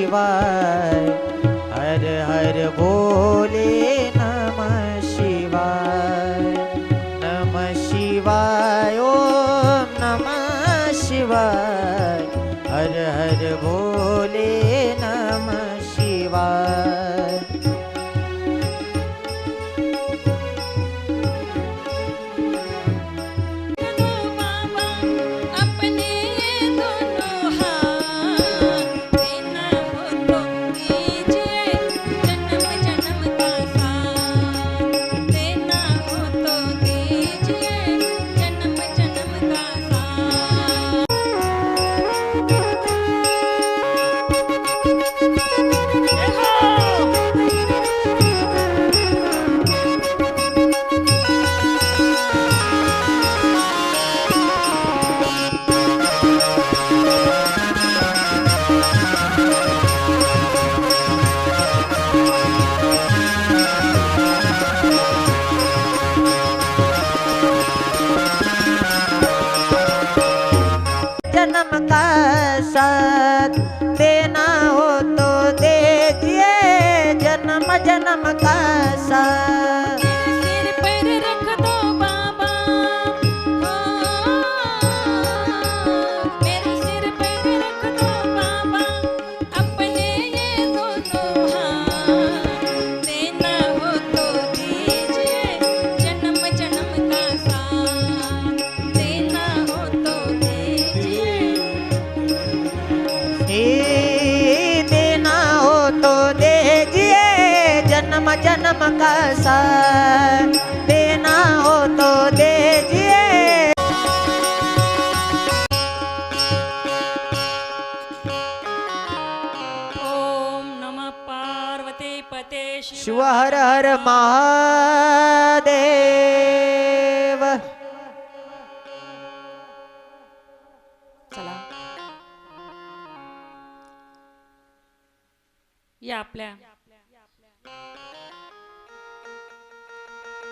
शिवाय हर हर भोले नमः शिवाय नमः शिवाय ओम नमः शिवाय हर हर भोले नमः शिवाय। जन्म का साथ देना हो तो दीजिए जन्म जन्म का साथ। सिर पर रख दो बाबा मेरे सिर पर रख दो बाबा अपने ये दोनों हाथ देना हो तो दीजिए जन्म जन्म का साथ देना हो तो देना हो तो दीजिए जन्म जन्म का साथ देना हो तो दीजिए। ओम नमः पार्वती पते शिव हर हर महादेव। चला या आपल्या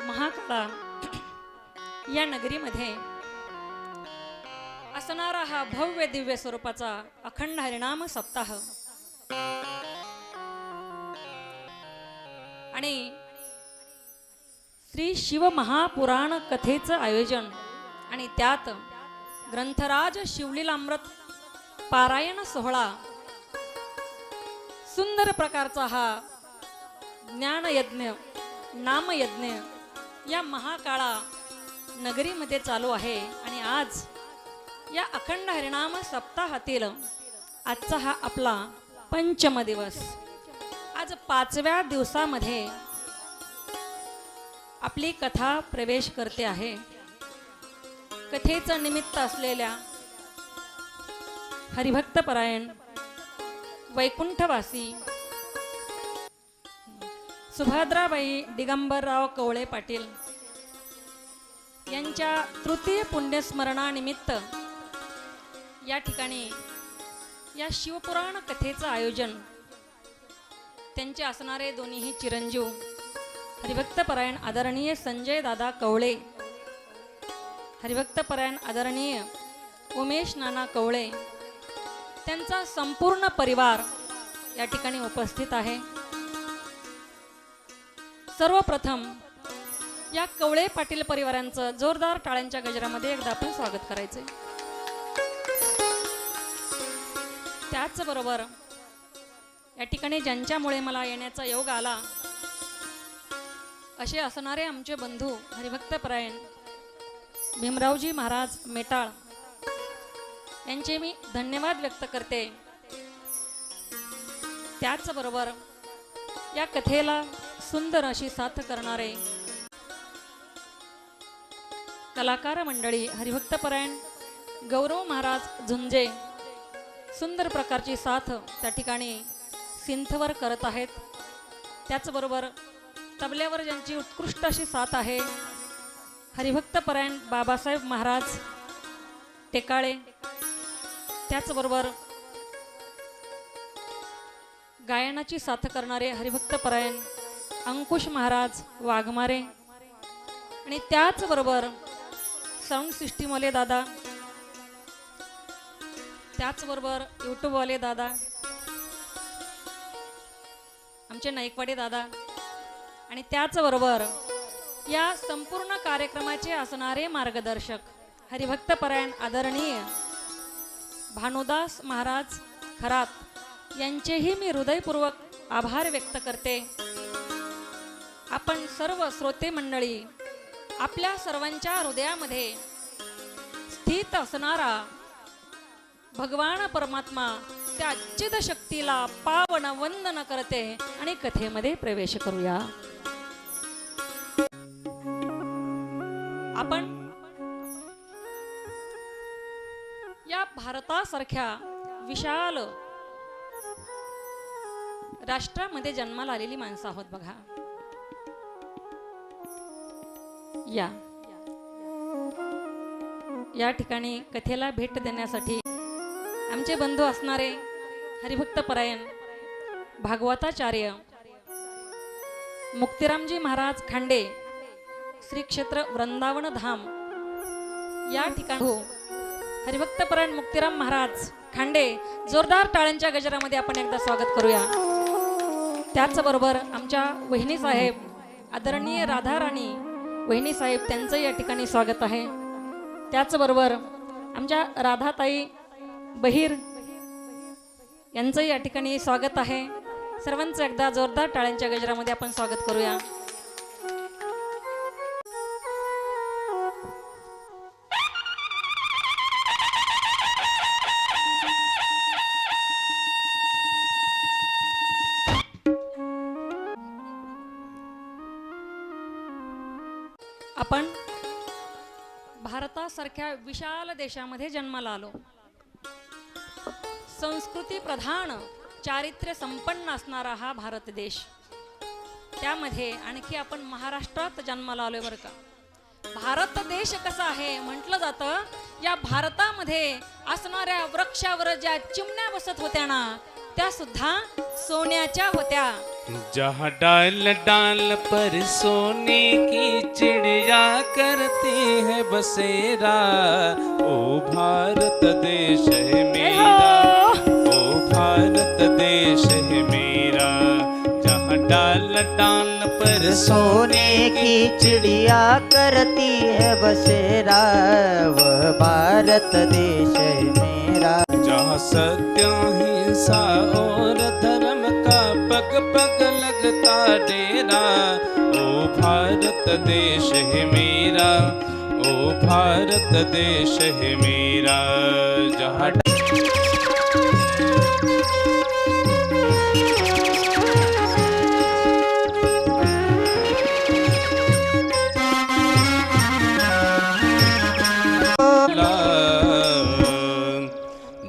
महाकाळा या नगरीमध्ये असणारा हा भव्य दिव्य स्वरूपाचा अखंड हरिनाम सप्ताह आणि श्री शिव महापुराण कथेचं आयोजन आणि त्यात ग्रंथराज शिवलीलामृत पारायण सोहळा सुंदर प्रकारचा हा ज्ञानयज्ञ नामयज्ञ या महाकाळा नगरीमध्ये चालू आहे। आणि आज या अखंड हरिनाम सप्ताहातील आजचा हा आपला पंचम दिवस। आज 5व्या दिवसामध्ये आपली कथा प्रवेश करते आहे। कथेचं निमित्त असलेल्या हरिभक्तपरायण वैकुंठवासी सुभद्राबाई दिगंबरराव कवळे पाटील यांच्या तृतीय पुण्यस्मरणानिमित्त या ठिकाणी या शिवपुराण कथेचं आयोजन त्यांचे असणारे दोन्हीही चिरंजीव हरिभक्तपरायण आदरणीय संजय दादा कवळे, हरिभक्तपरायण आदरणीय उमेश नाना कवळे, त्यांचा संपूर्ण परिवार या ठिकाणी उपस्थित आहे। सर्वप्रथम या कवळे पाटील परिवारांचं जोरदार टाळ्यांच्या गजरामध्ये एकदा आपण स्वागत करायचे। त्याचबरोबर या ठिकाणी ज्यांच्यामुळे मला येण्याचा योग आला असे असणारे आमचे बंधू हरिभक्तपरायण भीमरावजी महाराज मेटाळ यांचे मी धन्यवाद व्यक्त करते। त्याचबरोबर या कथेला सुंदर अशी साथ करणारे कलाकार मंडळी हरिभक्तपरायण गौरव महाराज झुंजे सुंदर प्रकारची साथ त्या ठिकाणी सिंथवर करत आहेत। त्याचबरोबर तबल्यावर ज्यांची उत्कृष्ट अशी साथ आहे हरिभक्तपरायण बाबासाहेब महाराज टेकाळे। त्याचबरोबर गायनाची साथ करणारे हरिभक्तपरायण अंकुश महाराज वाघमारे आणि त्याचबरोबर साऊंड सिस्टीमवाले दादा, त्याचबरोबर यूट्यूबवाले दादा, आमचे नाईकवाडे दादा आणि त्याचबरोबर या संपूर्ण कार्यक्रमाचे असणारे मार्गदर्शक हरिभक्तपरायण आदरणीय भानुदास महाराज खरात यांचेही मी हृदयपूर्वक आभार व्यक्त करते. आपण सर्व श्रोते मंडळी आपल्या सर्वांच्या हृदयामध्ये स्थित असणारा भगवान परमात्मा त्या चिद शक्तीला पावन वंदन करते आणि कथेमध्ये प्रवेश करूया. आपण या भारतासारख्या विशाल राष्ट्रामध्ये जन्माला आलेली माणसं आहोत. बघा या ठिकाणी कथेला भेट देण्यासाठी आमचे बंधू असणारे हरिभक्तपरायण भागवताचार्य मुक्तिरामजी महाराज खांडे श्री क्षेत्र वृंदावन धाम या ठिकाणी हरिभक्तपरायण मुक्तिराम महाराज खांडे जोरदार टाळ्यांच्या गजरामध्ये आपण एकदा स्वागत करूया. त्याचबरोबर आमच्या वहिनी साहेब आदरणीय राधा राणी वहिनी साहेब त्यांचं या ठिकाणी स्वागत आहे. त्याचबरोबर आमच्या राधाताई बहिर यांचं या ठिकाणी स्वागत आहे. सर्वांचं एकदा जोरदार टाळ्यांच्या गजरामध्ये आपण स्वागत करूया. आपण भारतासारख्या विशाल देशामध्ये जन्माला आलो. संस्कृती प्रधान चारित्र्य संपन्न असणारा हा भारत देश. त्यामध्ये आणखी आपण महाराष्ट्रात जन्माला आलोय बरं का. भारत देश कसा आहे म्हटलं जातं, या भारतामध्ये असणाऱ्या वृक्षावर ज्या चिमण्या बसत होत्या ना त्या सुद्धा सोन्याच्या होत्या. जहाँ डाल डाल पर सोने की चिड़िया करती है बसेरा, ओ भारत देश है मेरा, ओ भारत देश है मेरा. जहाँ डाल डाल पर सोने की चिड़िया करती है बसेरा, वह भारत देश है मेरा. जहाँ सत्य अहिंसा और धर्म का पग पग लगता डेरा, ओ भारत देश है मेरा, ओ भारत देश है मेरा. जहाँ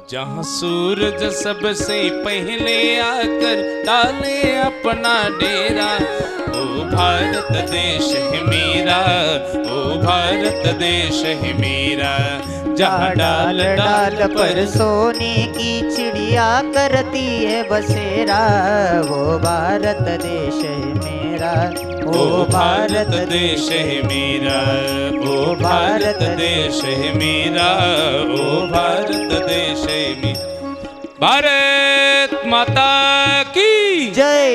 जहाँ सूरज सबसे पहले आकर डाले अपना डेरा, ओ भारत देश है मेरा, ओ भारत देश है मेरा. जहाँ डाल डाल पर सोने की चिड़िया करती है बसेरा, वो भारत देश है मेरा, ओ भारत देश है मेरा, ओ भारत देश है मेरा, ओ भारत देश है मेरा. भारत माता की जय.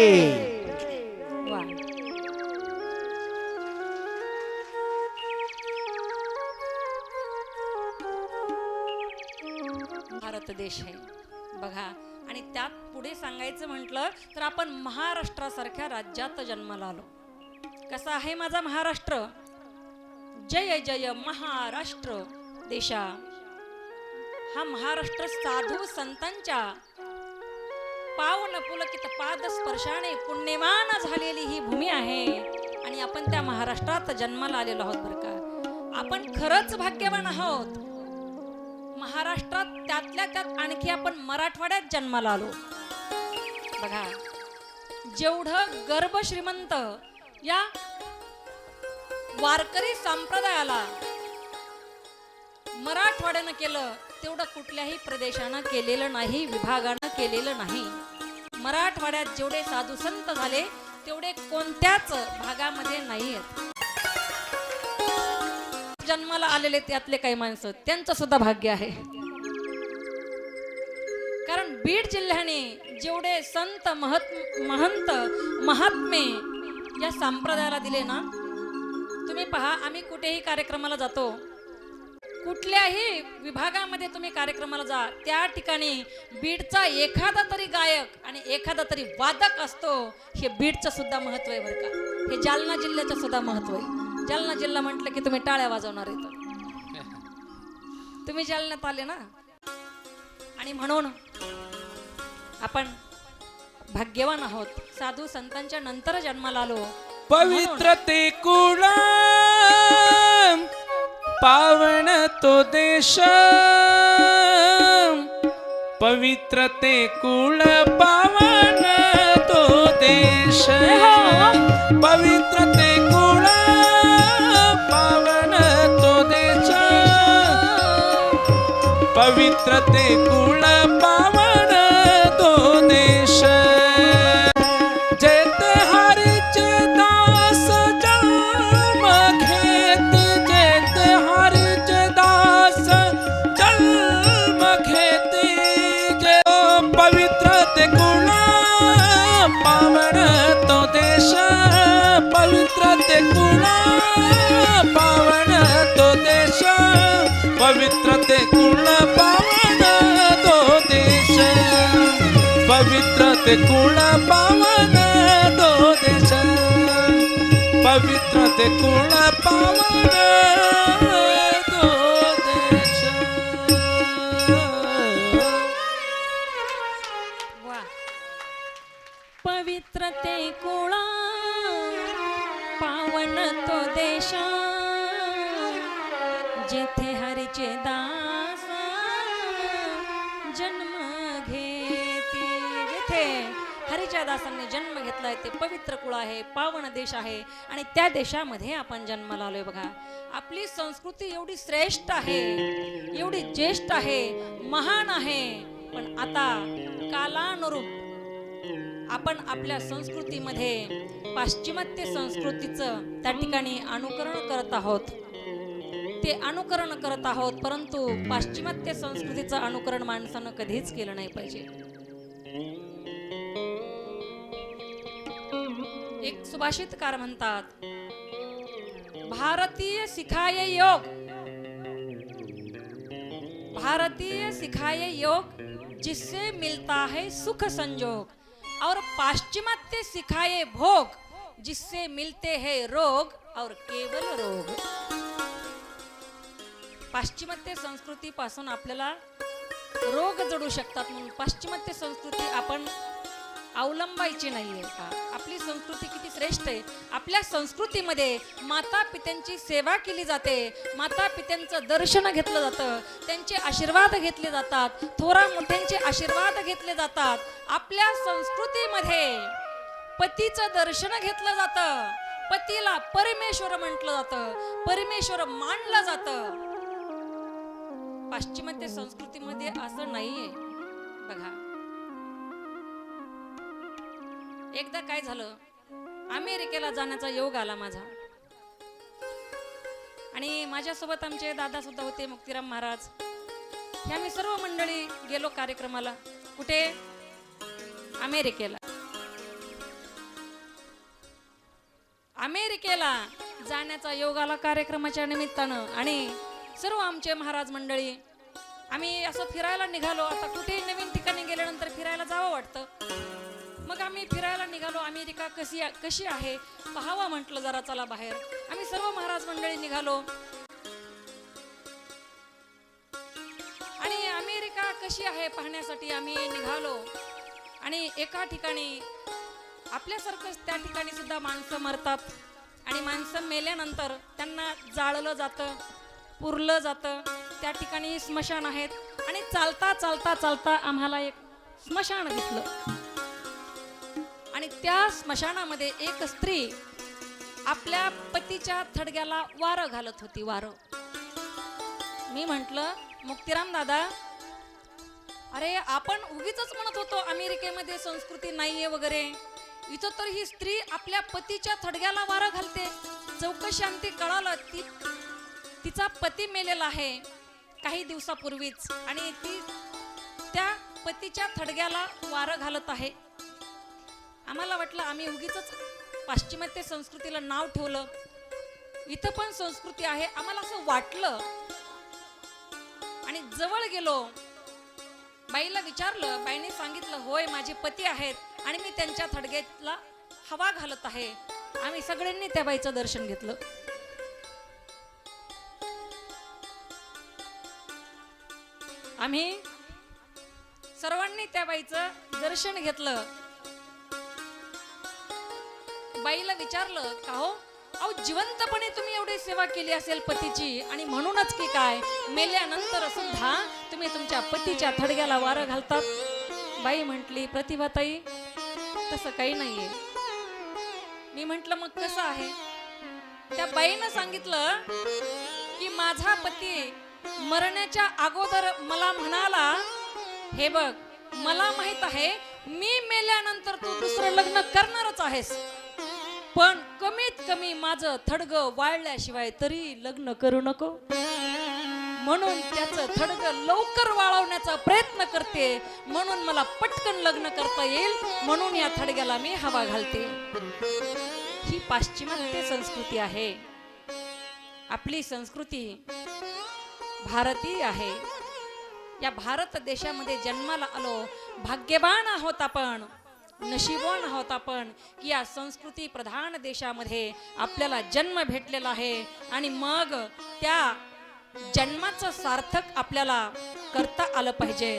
वा. भारत देश आहे बघा. आणि त्यात पुढे सांगायचं म्हटलं तर आपण महाराष्ट्रासारख्या राज्यात जन्माला आलो. कसा आहे माझा महाराष्ट्र? जय जय महाराष्ट्र देशा. हा महाराष्ट्र साधू संतांच्या पावन पुलकित पाद स्पर्शाने पुण्यवान झालेली ही भूमी आहे. आणि आपण त्या महाराष्ट्रात जन्माला आलेलो आहोत बरं का. आपण खरंच भाग्यवान आहोत. महाराष्ट्रात त्यातल्या त्यात आणखी आपण मराठवाड्यात जन्माला आलो बघा. जेवढं गर्भ श्रीमंत या वारकरी संप्रदायाला मराठवाड्यानं केलं तेवढं कुठल्याही प्रदेशानं केलेलं नाही, विभागानं केलेलं नाही. मराठवाड्यात जेवढे साधू संत झाले तेवढे कोणत्याच भागामध्ये नाहीयेत. जन्माला आलेले त्यातले काही माणसं त्यांचं सुद्धा भाग्य आहे. कारण बीड जिल्ह्याने जेवढे संत महंत महात्मे या संप्रदायाला दिले ना, तुम्ही पहा, आम्ही कुठेही कार्यक्रमाला जातो, कुठल्याही विभागामध्ये तुम्ही कार्यक्रमाला जा, त्या ठिकाणी बीडचा एखादा तरी गायक आणि एखादा तरी वादक असतो. हे बीडचं सुद्धा महत्व आहे बरं का, हे जालना जिल्ह्याचं सुद्धा महत्व आहे. जालना जिल्हा म्हटलं की तुम्ही टाळ्या वाजवणार येतं, तुम्ही जालन्यात आले ना, आणि म्हणून आपण भाग्यवान आहोत, साधू संतांच्या नंतर जन्माला आलो. पवित्र ते कुळ पावन तो देश, पवित्र ते कुळ पावन तो देश, पवित्र ते कुळ पावन तो देश, पवित्र ते कुळ पावन तो देश. जेते हरिचे दास जन्म घेते, जेते हरिचे दास जन्म घेते, जे पवित्र ते कुळ पावन तो देश, पवित्र ते कुळ पावन तो देश, पवित्र ते कुळ पावन तो देश, पवित्र ते कुळ पावन तो देश, पवित्र ते कुळ पावन तो देश. वा, पवित्र ते कुळा पावन तो देश, जेथे हरीचे दास जन्म घेते. जेथे हरीच्या दासांनी जन्म घेतलाय ते पवित्र कुळ आहे, पावन देश आहे, आणि त्या देशामध्ये आपण जन्माला आलोय. बघा, आपली संस्कृती एवढी श्रेष्ठ आहे, एवढी ज्येष्ठ आहे, महान आहे, पण आता कालानुरूप आपण आपल्या संस्कृतीमध्ये पाश्चिमात्य संस्कृतीचं त्या ठिकाणी अनुकरण करत आहोत. ते अनुकरण करत आहोत, परंतु पाश्चिमात्य संस्कृतीचं अनुकरण माणसानं कधीच केलं नाही पाहिजे. एक सुभाषितकार म्हणतात, भारतीय सिखाये योग, भारतीय सिखाये योग जिससे मिलता है सुख संजोग, और पाश्चिमात्य सिखाए भोग जिससे मिलते हैं रोग और केवल रोग. पाश्चिमात्य संस्कृतीपासून आपल्याला रोग जडू शकतात, म्हणून पाश्चिमात्य संस्कृती आपण अवलंबायची नाहीये का. आपली संस्कृती किती श्रेष्ठ आहे. आपल्या संस्कृतीमध्ये माता पित्यांची सेवा केली जाते, माता पित्यांचं दर्शन घेतलं जातं, त्यांचे आशीर्वाद घेतले जातात, थोरा मोठ्यांचे आशीर्वाद घेतले जातात. आपल्या संस्कृतीमध्ये पतीचं दर्शन घेतलं जातं, पतीला परमेश्वर म्हटलं जातं, परमेश्वर मानलं जातं. पाश्चिमात्य संस्कृतीमध्ये असं नाहीये. बघा, एकदा काय झालं, अमेरिकेला जाण्याचा योग आला माझा, आणि माझ्यासोबत आमचे दादा सुद्धा होते, मुक्तीराम महाराज. हे आम्ही सर्व मंडळी गेलो कार्यक्रमाला. कुठे? अमेरिकेला. अमेरिकेला जाण्याचा योग आला कार्यक्रमाच्या निमित्तानं, आणि सर्व आमचे महाराज मंडळी आम्ही असं फिरायला निघालो. आता कुठे नवीन ठिकाणी गेल्यानंतर फिरायला जावं वाटतं. मग आम्ही फिरायला निघालो. अमेरिका कशी आहे पाहावा म्हटलं, जरा चला बाहेर. आम्ही सर्व महाराज मंडळी निघालो, आणि अमेरिका कशी आहे पाहण्यासाठी आम्ही निघालो. आणि एका ठिकाणी आपल्यासारखंच त्या ठिकाणी सुद्धा माणसं मरतात, आणि माणसं मेल्यानंतर त्यांना जाळलं जातं, पुरलं जातं. त्या ठिकाणी स्मशान आहेत, आणि चालता चालता चालता आम्हाला एक स्मशान दिसलं, आणि त्या स्मशानामध्ये एक स्त्री आपल्या पतीच्या थडग्याला वारं घालत होती. वारं. मी म्हंटल, मुक्तीराम दादा, अरे आपण उगीच म्हणत होतो अमेरिकेमध्ये संस्कृती नाहीये वगैरे, इथं तर ही स्त्री आपल्या पतीच्या थडग्याला वारं घालते. चौकशांती कळालं तिचा पती मेलेला आहे काही दिवसापूर्वीच, आणि ती त्या पतीच्या थडग्याला वारं घालत आहे. आम्हाला वाटलं आम्ही उगीच पाश्चिमात्य संस्कृतीला नाव ठेवलं, इथं पण संस्कृती आहे आम्हाला असं वाटलं. आणि जवळ गेलो, बाईला विचारलं, बाईने सांगितलं होय माझे पती आहेत आणि मी त्यांच्या थडग्याला हवा घालत आहे. आम्ही सगळ्यांनी त्या बाईचं दर्शन घेतलं. आम्ही सर्वांनी त्या बाईचं दर्शन घेतलं. बाईला विचारलं का हो, अहो जिवंतपणे तुम्ही एवढी सेवा केली असेल पतीची आणि म्हणूनच की काय मेल्यानंतर सुद्धा तुम्ही तुमच्या पतीच्या थडग्याला वारं घालतात. बाई म्हटली, प्रतिभाताई तसं काही नाहीये. मी म्हंटल मग कसं आहे? त्या बाईनं सांगितलं की माझा पती मरण्याच्या अगोदर मला म्हणाला, हे बघ मला माहित आहे मी मेल्यानंतर तू दुसरं लग्न करणारच आहेस, पण कमीत कमी माझं थडगं वाळल्याशिवाय तरी लग्न करू नको. म्हणून त्याचं थडगं लवकर वाळवण्याचा प्रयत्न करते, म्हणून मला पटकन लग्न करता येईल, म्हणून या थडग्याला मी हवा घालते. ही पाश्चिमात्य संस्कृती आहे. आपली संस्कृती भारतीय आहे. या भारत देशामध्ये जन्माला आलो, भाग्यवान आहोत आपण, नशीबवान आहोत आपण की या संस्कृती प्रधान देशामध्ये आपल्याला जन्म भेटलेला आहे. आणि मग त्या जन्माचं सार्थक आपल्याला करता आलं पाहिजे.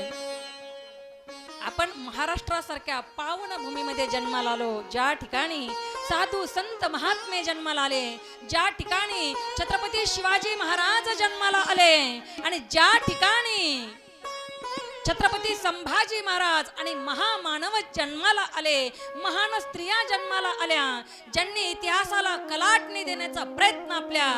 आपण महाराष्ट्रासारख्या पावन भूमीमध्ये जन्माला आलो, ज्या ठिकाणी साधू संत महात्मे जन्माला आले, ज्या ठिकाणी छत्रपती शिवाजी महाराज जन्माला आले, आणि ज्या ठिकाणी छत्रपती संभाजी महाराज आणि महामानव जन्माला आले, महान स्त्रिया जन्माला आल्या, ज्यांनी इतिहासाला कलाटणी देण्याचा प्रयत्न आपल्या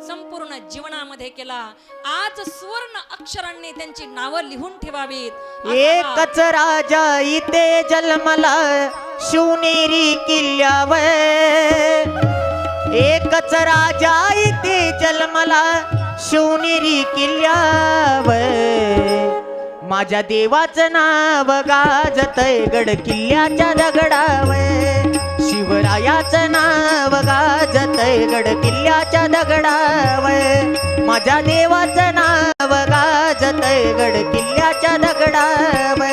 संपूर्ण जीवनामध्ये केला. आज सुवर्ण अक्षरांनी त्यांची नावं लिहून ठेवावीत. एकच राजा इथे जन्मला शिवनेरी किल्ल्यावर, एकच राजा इथे जन्मला शिवनेरी किल्ल्यावर, माझ्या देवाचं नाव गाजतय गड किल्ल्याच्या दगडावर, शिवरायाचं नाव गाजतय गड किल्ल्याच्या दगडावर, माझ्या देवाचं नाव गाजतय गड किल्ल्याच्या दगडावर.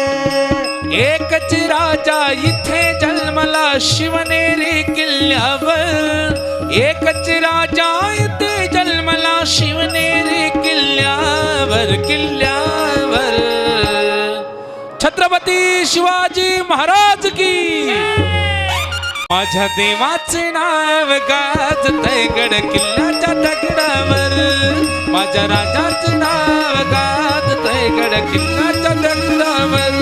एकच राजा इथे जन्मला शिवनेरी किल्ल्यावर, एकच राजा इथे जन्मला शिवनेरी किल्ल्यावर, किल्ल्यावर. छत्रपती शिवाजी महाराज की. माझ्या देवाचे नाव गाजतय गड किल्ल्याच्या दगडावर, माझ्या राजाचे नाव गाजतय गड किल्ल्याच्या दगडावर,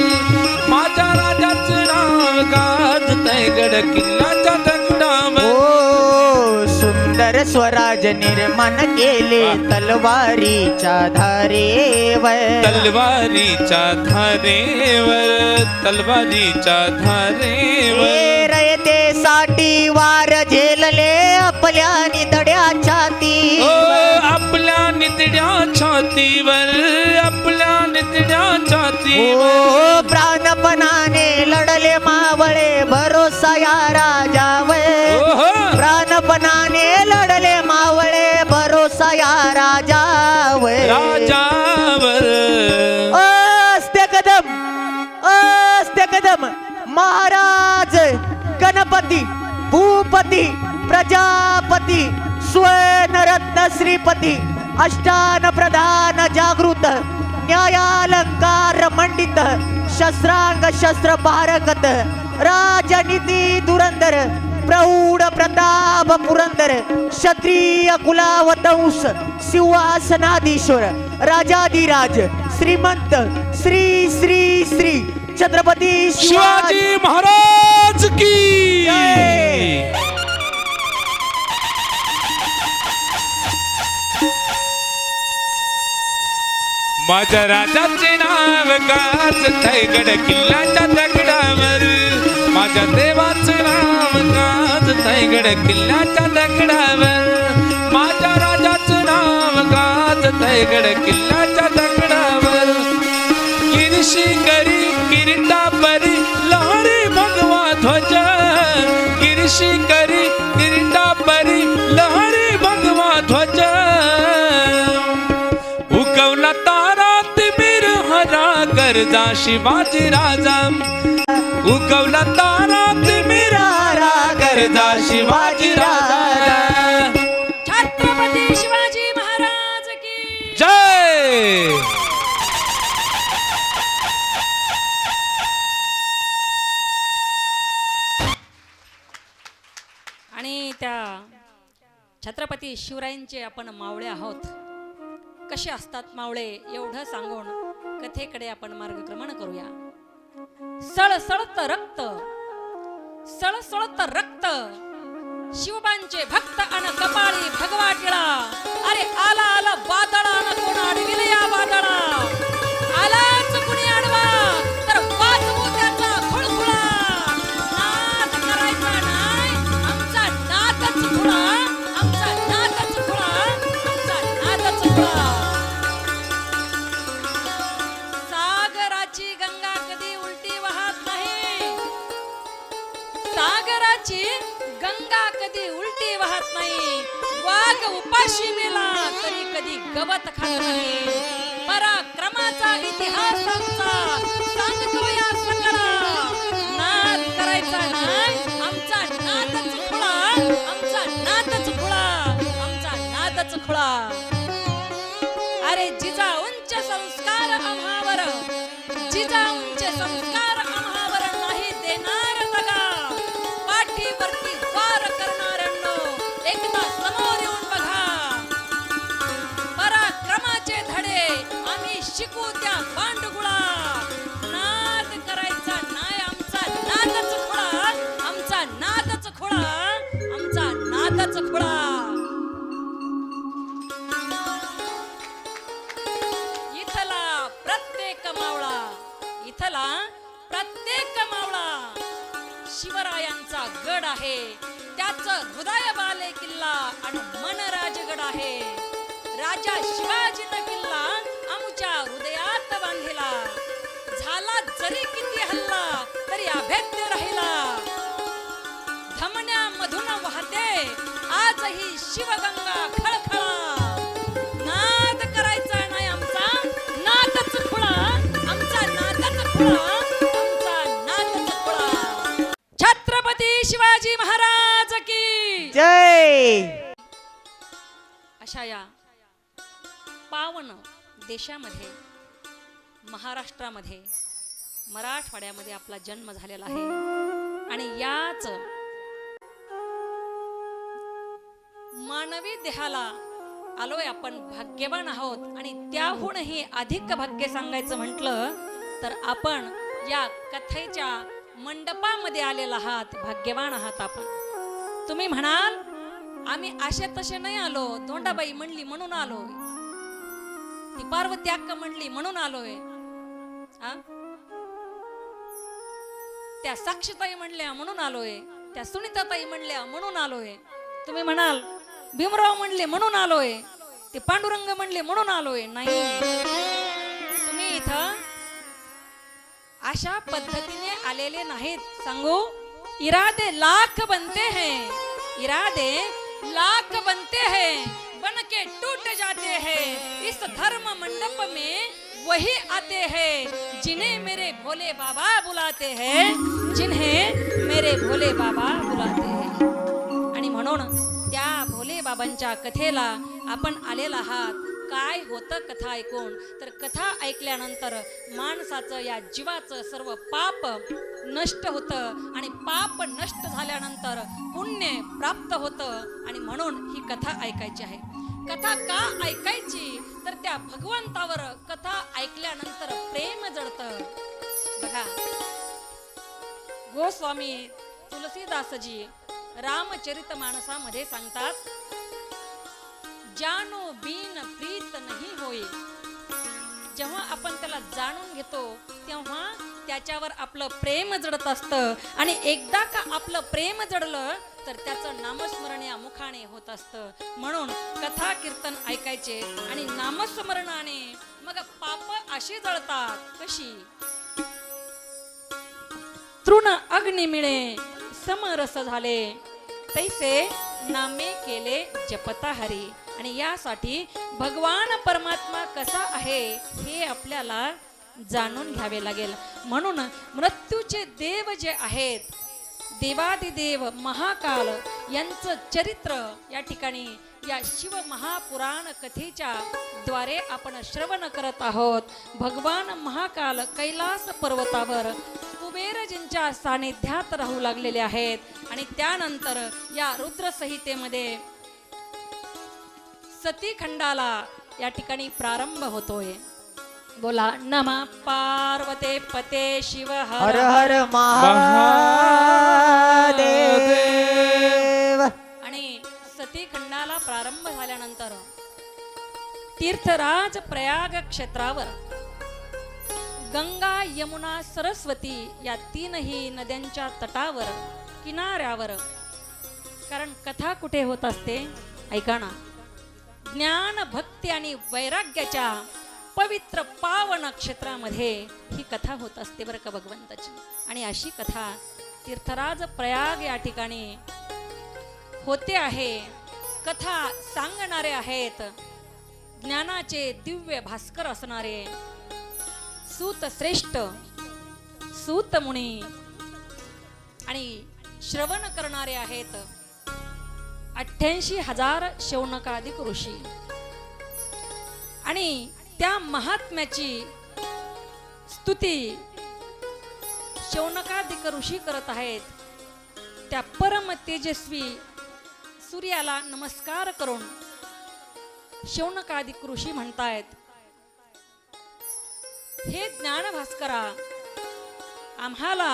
माझ्या राजाचे नाव गाजतय गड किल्ल्याच्या दगडावर. ओ सुंदर स्वराज निर्माण केले तलवारीच्या धारेवर, तलवारीच्या धारेवर, तलवारीच्या धारेवर. रयतेसाठी वार झेलले आपल्या निधड्या छाती, आपल्या निधड्या छातीवर, आपल्या निधड्या छातीवर. प्राणपणाने लढले मावळे भरोसा या राजावर, प्राणपणाने लढले मावळे भरोसा या राजावर, राजावर. अस्ते कदम, अस्ते कदम महाराज गणपती भूपती प्रजापती स्वर्णरत्न श्रीपती अष्टान प्रधान जागृत न्यायालंकार मंडित शस्त्रांग शस्त्र बारकत राजनीती दुरंदर प्रौढ प्रताप पुरंदर क्षत्रिय कुलावतंस सिंहासनाधीश्वर राजाधिराज श्रीमंत श्री श्री श्री छत्रपती शिवाजी महाराज की. माझ्या राजाचे नाव गाजतय गड किल्ल्याच्या दगडावर, माझ्या देवाचे नाव गाजतय गड किल्ल्याच्या दगडावर, माझ्या राजाचे नाव गाजतय गड किल्ल्याच्या दगडावर. गिरीशी करी गरजा शिवाजी राजा उगवला तारा तिमिरारा गरजा शिवाजी राजा छत्रपती शिवाजी महाराज की जय. आणि त्या छत्रपती शिवरायांचे आपण मावळे आहोत. कसे असतात मावळे एवढं सांगून कथेकडे आपण मार्गक्रमण करूया. सळसळत रक्त, सळसळत रक्त, शिवबांचे भक्त अन कपाळी भगवा टिळा. अरे आला आला वादळा न कोण अडविल या वादळा. आलाच कुणी अडवा तर वाजवू त्याचा खुळखुळा. नाद करायचा नाही आमचा नादच खुळा, आमचा नादच खुळा, आमचा नादच खुळा. सागराची गंगा कधी उलटी वाहत नाही, सागराची गंगा कधी उलटी वाहत नाही. वाघ उपाशी मेला तरी कधी गवत खात नाही. पराक्रमाचा इतिहास आमचा सांगतो या सगळा. नाद करायचा नाही आमचा नादच खुळा, आमचा नादच खुळा, आमचा नादच खुळा. अरे जिजाऊंचे संस्कार आम्हावर, जिजाऊंचे संस्कार आम्हावर नाही देणार दगा. पाठीवरती वार करणाऱ्यांनो एकदा समोर येऊन बघा. पराक्रमाचे धडे आम्ही शिकू त्या बांडगुळा. नाद करायचा नाही आमचा नादच खुळा, आमचा नादच खुळा, आमचा नादच खुळा. इथला प्रत्येक मावळा, इथला प्रत्येक मावळा शिवरायांचा गड आहे. त्याचं हृदय बाले किल्ला आणि मन राजगड आहे. राजा शिवाजीनं किल्ला आमच्या हृदयात बांधिला. झाला जरी किती हल्ला तरी अभेद्य राहिला. धमन्यामधून वाहते आजही शिवगंगा खळखळा. नाद करायचा नाही आमचा नादच खुळा, आमचा नादच खुळा, आमचा नादच खुळा. छत्रपती शिवाजी महाराज की जय. अशा या पावन देशामध्ये महाराष्ट्रामध्ये मराठवाड्यामध्ये आपला जन्म झालेला आहे. आणि याच मानवी देहाला आलोय आपण, भाग्यवान आहोत. आणि त्याहूनही अधिक भाग्य सांगायचं म्हटलं तर आपण या कथेच्या मंडपामध्ये आलेला आहात, भाग्यवान आहात आपण. तुम्ही म्हणाल आम्ही असे तसे नाही आलो, धोंडाबाई म्हणली म्हणून आलोय, ती पार्वती अक्का म्हणली म्हणून आलोय, त्या साक्षीताई म्हणल्या म्हणून आलोय, त्या सुनीताताई म्हणल्या म्हणून आलोय. तुम्ही म्हणाल भीमराव म्हणले म्हणून आलोय, ते पांडुरंग म्हणले म्हणून आलोय. नाही, तुम्ही इथं अशा पद्धतीने आलेले नाहीत. सांगू, इरादे लाख बनते हैं, इरादे लाख बनते हैं, बन के टूट जाते हैं. इस धर्म मंडप में वही आते हैं जिन्हें मेरे भोले बाबा बुलाते हैं, जिन्हें मेरे भोले बाबा बुलाते हैं. आणि म्हणून त्या भोले बाबांच्या कथेला आपण आलेला आहात. काय होतं कथा ऐकून, तर कथा ऐकल्यानंतर माणसाचं या जीवाचं सर्व पाप नष्ट होतं आणि पाप नष्ट झाल्यानंतर पुण्य प्राप्त होतं. आणि म्हणून ही कथा ऐकायची आहे. कथा का ऐकायची, तर त्या भगवंतावर कथा ऐकल्यानंतर प्रेम जडतं. बघा, गोस्वामी तुलसीदासजी रामचरित मानसामध्ये सांगतात, जानो बिन प्रीत नाही होय. जेव्हा आपण त्याला जाणून घेतो तेव्हा त्याच्यावर आपलं प्रेम जडत असतं. आणि एकदा का आपलं प्रेम जडलं तर त्याचं नामस्मरण या मुखाने होत असतं. म्हणून कथा कीर्तन ऐकायचे आणि नामस्मरणाने मग पाप अशी जळतात. कशी? तृण अग्नी मिळे समरस झाले, तैसे नामे केले जपता हरी. आणि यासाठी भगवान परमात्मा कसा आहे हे आपल्याला जाणून घ्यावे लागेल. म्हणून मृत्यूचे देव जे आहेत, देवादिदेव महाकाल यांचं चरित्र या ठिकाणी या शिव महापुराण कथेच्या द्वारे आपण श्रवण करत आहोत. भगवान महाकाल कैलास पर्वतावर कुबेरजींच्या सानिध्यात राहू लागलेले आहेत. आणि त्यानंतर या रुद्रसंहितेमध्ये सतीखंडाला या ठिकाणी प्रारंभ होतोय. बोला नमः पार्वते पते शिव हर हर महादेव. आणि सतीखंडाला प्रारंभ झाल्यानंतर तीर्थराज प्रयाग क्षेत्रावर गंगा यमुना सरस्वती या तीनही नद्यांच्या तटावर किनाऱ्यावर, कारण कथा कुठे होत असते ऐका ना, ज्ञान भक्ती आणि वैराग्याच्या पवित्र पावन क्षेत्रामध्ये ही कथा होत असते बरं का भगवंताची. आणि अशी कथा तीर्थराज प्रयाग या ठिकाणी होते आहे. कथा सांगणारे आहेत ज्ञानाचे दिव्य भास्कर असणारे सूत श्रेष्ठ सूत मुनी, आणि श्रवण करणारे आहेत 88,000 शौनकादिक ऋषी. आणि त्या महात्म्याची स्तुती शौनकादिक ऋषी करत आहेत. त्या परम तेजस्वी सूर्याला नमस्कार करून शौनकादिक ऋषी म्हणतायत, हे ज्ञान भास्करा, आम्हाला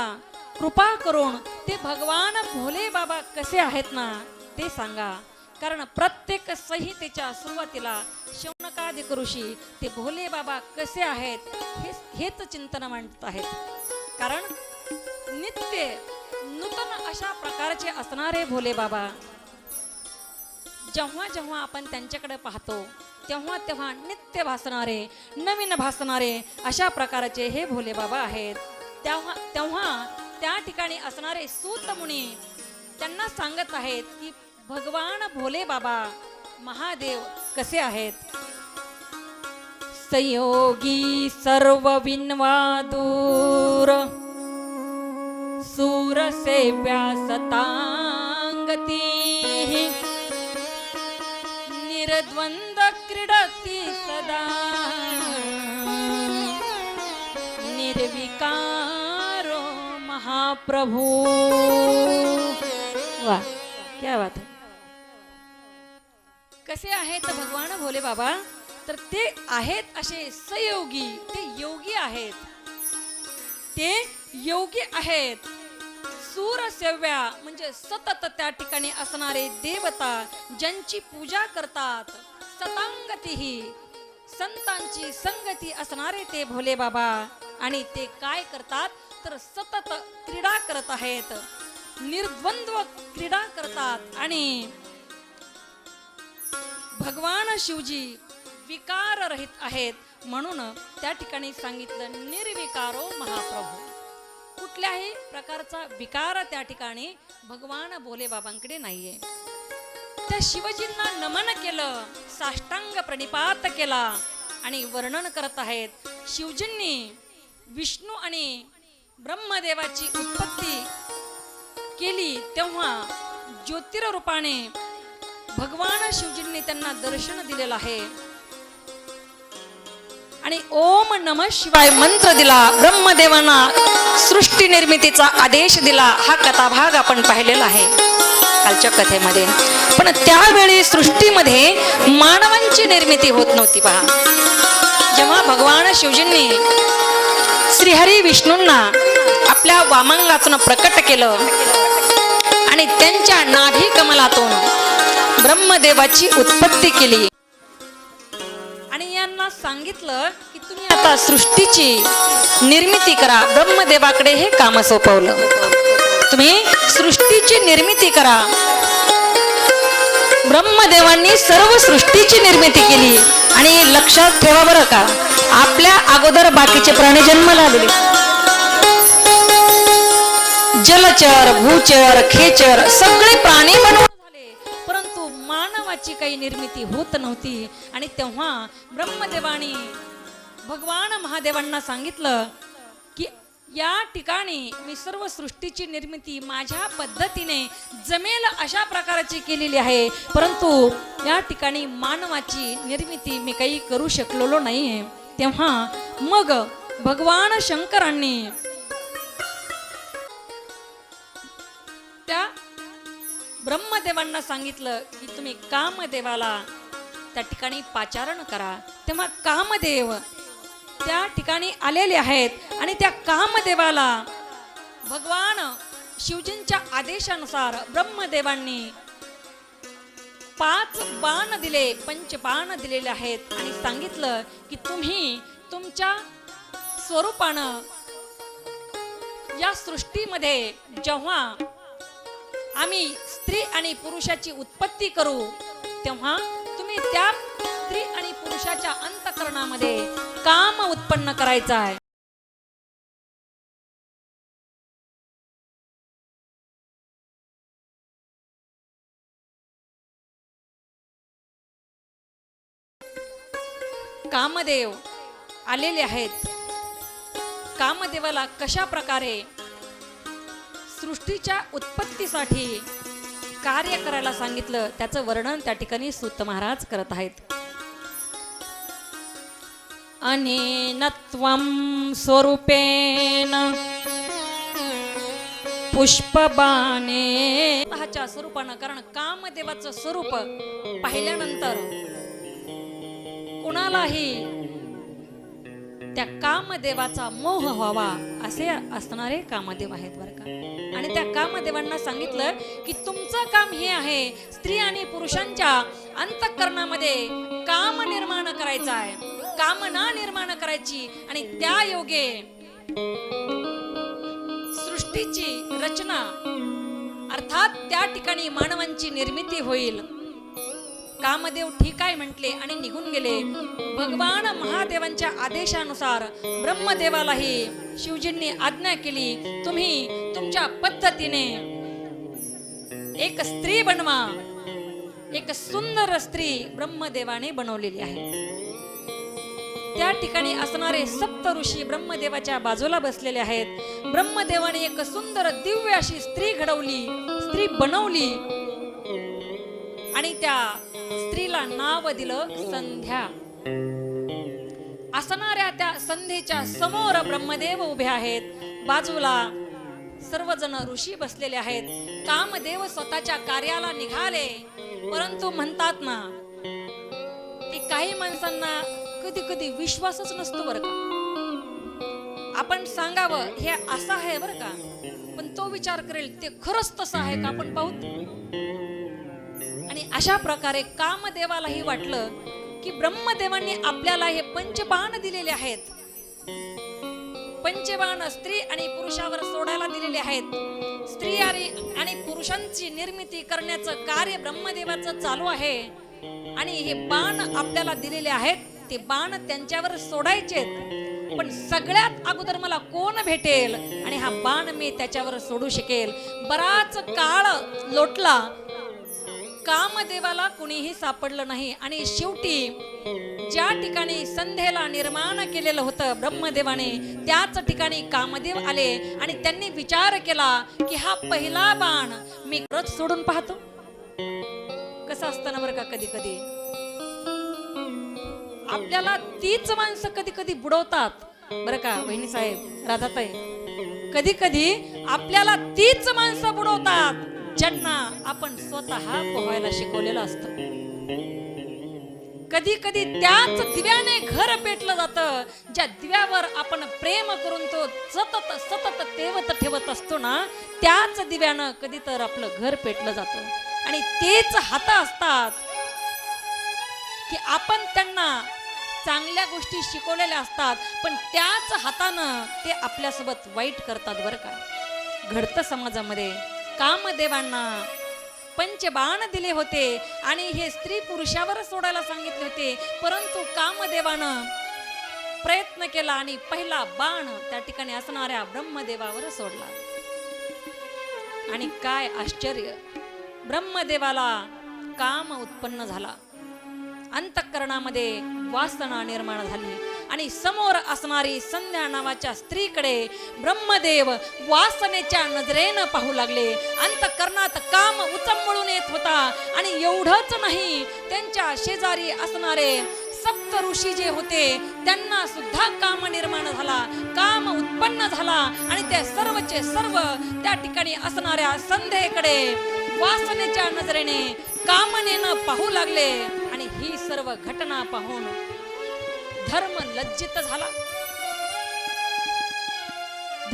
कृपा करून ते भगवान भोले बाबा कसे आहेत ना ते सांगा. कारण प्रत्येक संहितेच्या सुरुवातीला शौनकादिक ऋषी ते भोले बाबा कसे आहेत हेच चिंतन मांडत आहेत. कारण नित्य नूतन अशा प्रकारचे असणारे भोले बाबा, जेव्हा जेव्हा आपण त्यांच्याकडे पाहतो तेव्हा तेव्हा नित्य भासणारे, नवीन भासणारे अशा प्रकारचे हे भोले बाबा आहेत. तेव्हा त्या ठिकाणी असणारे सूत मुनी त्यांना सांगत आहेत की भगवान भोले बाबा महादेव कसे आहेत. संयोगी सर्व विन्वा दूर सूर सेव्या सतांगती निर्द्वंद क्रीडती सदा निर्विकारो महाप्रभू. वाह, क्या बात है. कसे आहेत भगवान भोले बाबा, तर ते आहेत असे संयोगी, ते योगी आहेत, ते योगी आहेत. सूरसेव्या म्हणजे सतत त्या ठिकाणी असणारे देवता ज्यांची पूजा करतात. सतांगतीही संतांची संगती असणारे ते भोले बाबा. आणि ते काय करतात तर सतत क्रीडा करत आहेत, निर्द्वंद्व क्रीडा करतात. आणि भगवान शिवजी विकार रहित आहेत. म्हणून त्या ठिकाणी सांगितलं निर्विकारो महाप्रभू. कुठल्याही प्रकारचा विकार त्या ठिकाणी भगवान भोले बाबांकडे नाहीये. त्या शिवजींना नमन केलं, साष्टांग प्रणिपात केला. आणि वर्णन करत आहेत शिवजींनी विष्णू आणि ब्रह्मदेवाची उत्पत्ती केली तेव्हा ज्योतिर्रूपाने भगवान शिवजींनी त्यांना दर्शन दिलेलं आहे. आणि ओम नमः शिवाय मंत्र दिला, ब्रह्मदेवांना सृष्टी निर्मितीचा आदेश दिला. हा कथाभाग आपण पाहिलेला आहे कालच्या कथेमध्ये. पण त्यावेळी सृष्टीमध्ये मानवांची निर्मिती होत नव्हती. पहा, जेव्हा भगवान शिवजींनी श्रीहरी विष्णूंना आपल्या वामंगातून प्रकट केलं आणि त्यांच्या नाभी कमलातून ब्रह्मदेवाची उत्पत्ती केली आणि यांना सांगितलं की तुम्ही आता सृष्टीची निर्मिती करा. ब्रह्मदेवाकडे हे काम सोपवलं, तुम्ही सृष्टीची निर्मिती करा. ब्रह्मदेवांनी सर्व सृष्टीची निर्मिती केली. आणि लक्षात ठेवा बरं का, आपल्या अगोदर बाकीचे प्राणी जन्माला आलेले, जलचर, भूचर, खेचर सगळे प्राणी बनवून झाले, परंतु मानवाची काही निर्मिती होत नव्हती. आणि तेव्हा ब्रह्मदेवानी भगवान महादेवांना सांगितलं की या ठिकाणी मी सर्व सृष्टीची निर्मिती माझ्या पद्धतीने जमेल अशा प्रकारची केलेली आहे, परंतु या ठिकाणी मानवाची निर्मिती मी काही करू शकलेलो नाहीये. तेव्हा मग भगवान शंकरांनी त्या ब्रह्मदेवांना सांगितलं की तुम्ही कामदेवाला त्या ठिकाणी पाचारण करा. तेव्हा कामदेव त्या ठिकाणी आलेले आहेत आणि त्या कामदेवाला भगवान शिवजींच्या आदेशानुसार ब्रह्मदेवांनी 5 बाण दिले, पंचबाण दिलेले आहेत आणि सांगितलं की तुम्ही तुमच्या स्वरूपानं या सृष्टीमध्ये जेव्हा आम्ही स्त्री आणि पुरुषाची उत्पत्ती करू तेव्हा तुम्ही त्या स्त्री आणि पुरुषाच्या अंतःकरणामध्ये काम उत्पन्न करायचं आहे. कामदेव आलेले आहेत. कामदेवाला कशा प्रकारे सृष्टीच्या उत्पत्तीसाठी कार्य करायला सांगितलं त्याचं वर्णन त्या ठिकाणी सूत महाराज करत आहेत. अनेनत्वं स्वरूपेन पुष्पबाणे च्या स्वरूपानं, कारण कामदेवाचं स्वरूप पाहिल्यानंतर कुणालाही त्या कामदेवाचा मोह व्हावा असे असणारे कामदेव आहेत बरं का. आणि त्या कामदेवांना सांगितलं की तुमचं काम हे आहे स्त्री आणि पुरुषांच्या अंतःकरणामध्ये काम निर्माण करायचं आहे, कामना निर्माण करायची आणि त्या योगे सृष्टीची रचना अर्थात त्या ठिकाणी मानवांची निर्मिती होईल. कामदेव ठीक आहे म्हटले आणि निघून गेले. भगवान महादेवांच्या आदेशानुसार ब्रह्मदेवालाही शिवजींनी आज्ञा केली, तुम्ही तुमच्या पद्धतीने एक स्त्री बनवा. एक सुंदर स्त्री ब्रह्मदेवाने बनवलेली आहे. त्या ठिकाणी असणारे सप्त ऋषी ब्रह्मदेवाच्या बाजूला बसलेले आहेत. ब्रह्मदेवाने एक सुंदर दिव्य अशी स्त्री घडवली, स्त्री बनवली आणि त्या स्त्रीला नाव दिलं संध्या. असणाऱ्या त्या संध्येच्या समोर ब्रह्मदेव उभे आहेत, बाजूला सर्वजण ऋषी बसलेले आहेत. कामदेव स्वतःच्या कार्याला निघाले, परंतु म्हणतात ना की काही माणसांना कधी कधी विश्वासच नसतो बरं का. आपण सांगावं हे असं आहे बरं का, पण तो विचार करेल ते खरंच तसं आहे का आपण पाहू. आणि अशा प्रकारे कामदेवालाही वाटलं की ब्रह्मदेवांनी आपल्याला हे पंचबाण दिलेले आहेत, पंचबाण स्त्री आणि पुरुषावर सोडायला दिलेले आहेत. स्त्री आणि पुरुषांची निर्मिती करण्याचं कार्य ब्रह्मदेवाचं चालू आहे आणि हे बाण आपल्याला दिलेले आहेत, ते बाण त्यांच्यावर सोडायचे. पण सगळ्यात अगोदर मला कोण भेटेल आणि हा बाण मी त्याच्यावर सोडू शकेल. बराच काळ लोटला, कामदेवाला कुणीही सापडलं नाही आणि शेवटी ज्या ठिकाणी संध्येला निर्माण केलेलं होतं ब्रह्मदेवाने त्याच ठिकाणी कामदेव आले आणि त्यांनी विचार केला की हा पहिला बाण मी खरंच सोडून पाहतो. कसं असतं ना बरं का, कधी कधी आपल्याला तीच माणसं कधी कधी बुडवतात बरं का बहिणी साहेब, राधाताई. कधी कधी आपल्याला तीच माणसं बुडवतात ज्यांना आपण स्वतः पोहायला शिकवलेलं असतं. कधी कधी त्याच दिव्याने घर पेटलं जातं ज्या दिव्यावर आपण प्रेम करून तो सतत सतत तेवत ठेवत असतो ना, त्याच दिव्यानं कधी तर आपलं घर पेटलं जातं. आणि तेच हात असतात की आपण त्यांना चांगल्या गोष्टी शिकवलेल्या असतात, पण त्याच हातानं ते आपल्यासोबत वाईट करतात बरं का. घडतं समाजामध्ये. कामदेवांना पंचबाण दिले होते आणि हे स्त्री पुरुषावर सोडायला सांगितले होते, परंतु कामदेवानं प्रयत्न केला आणि पहिला बाण त्या ठिकाणी असणाऱ्या ब्रह्मदेवावर सोडला. आणि काय आश्चर्य, ब्रह्मदेवाला काम उत्पन्न झाला, अंतःकरणामध्ये वासना निर्माण झाली आणि समोर असणारी संध्या नावाच्या स्त्रीकडे ब्रह्मदेव वासनेच्या नजरेनं पाहू लागले. अंतःकरणात काम उचंबळून येत होता. आणि एवढंच नाही, त्यांच्या शेजारी असणारे सप्त ऋषी जे होते त्यांना सुद्धा काम निर्माण झाला, काम उत्पन्न झाला. आणि ते सर्वचे सर्व त्या ठिकाणी असणाऱ्या संध्येकडे वासनेच्या नजरेने कामनेनं पाहू लागले. आणि ही सर्व घटना पाहून धर्म लज्जित झाला.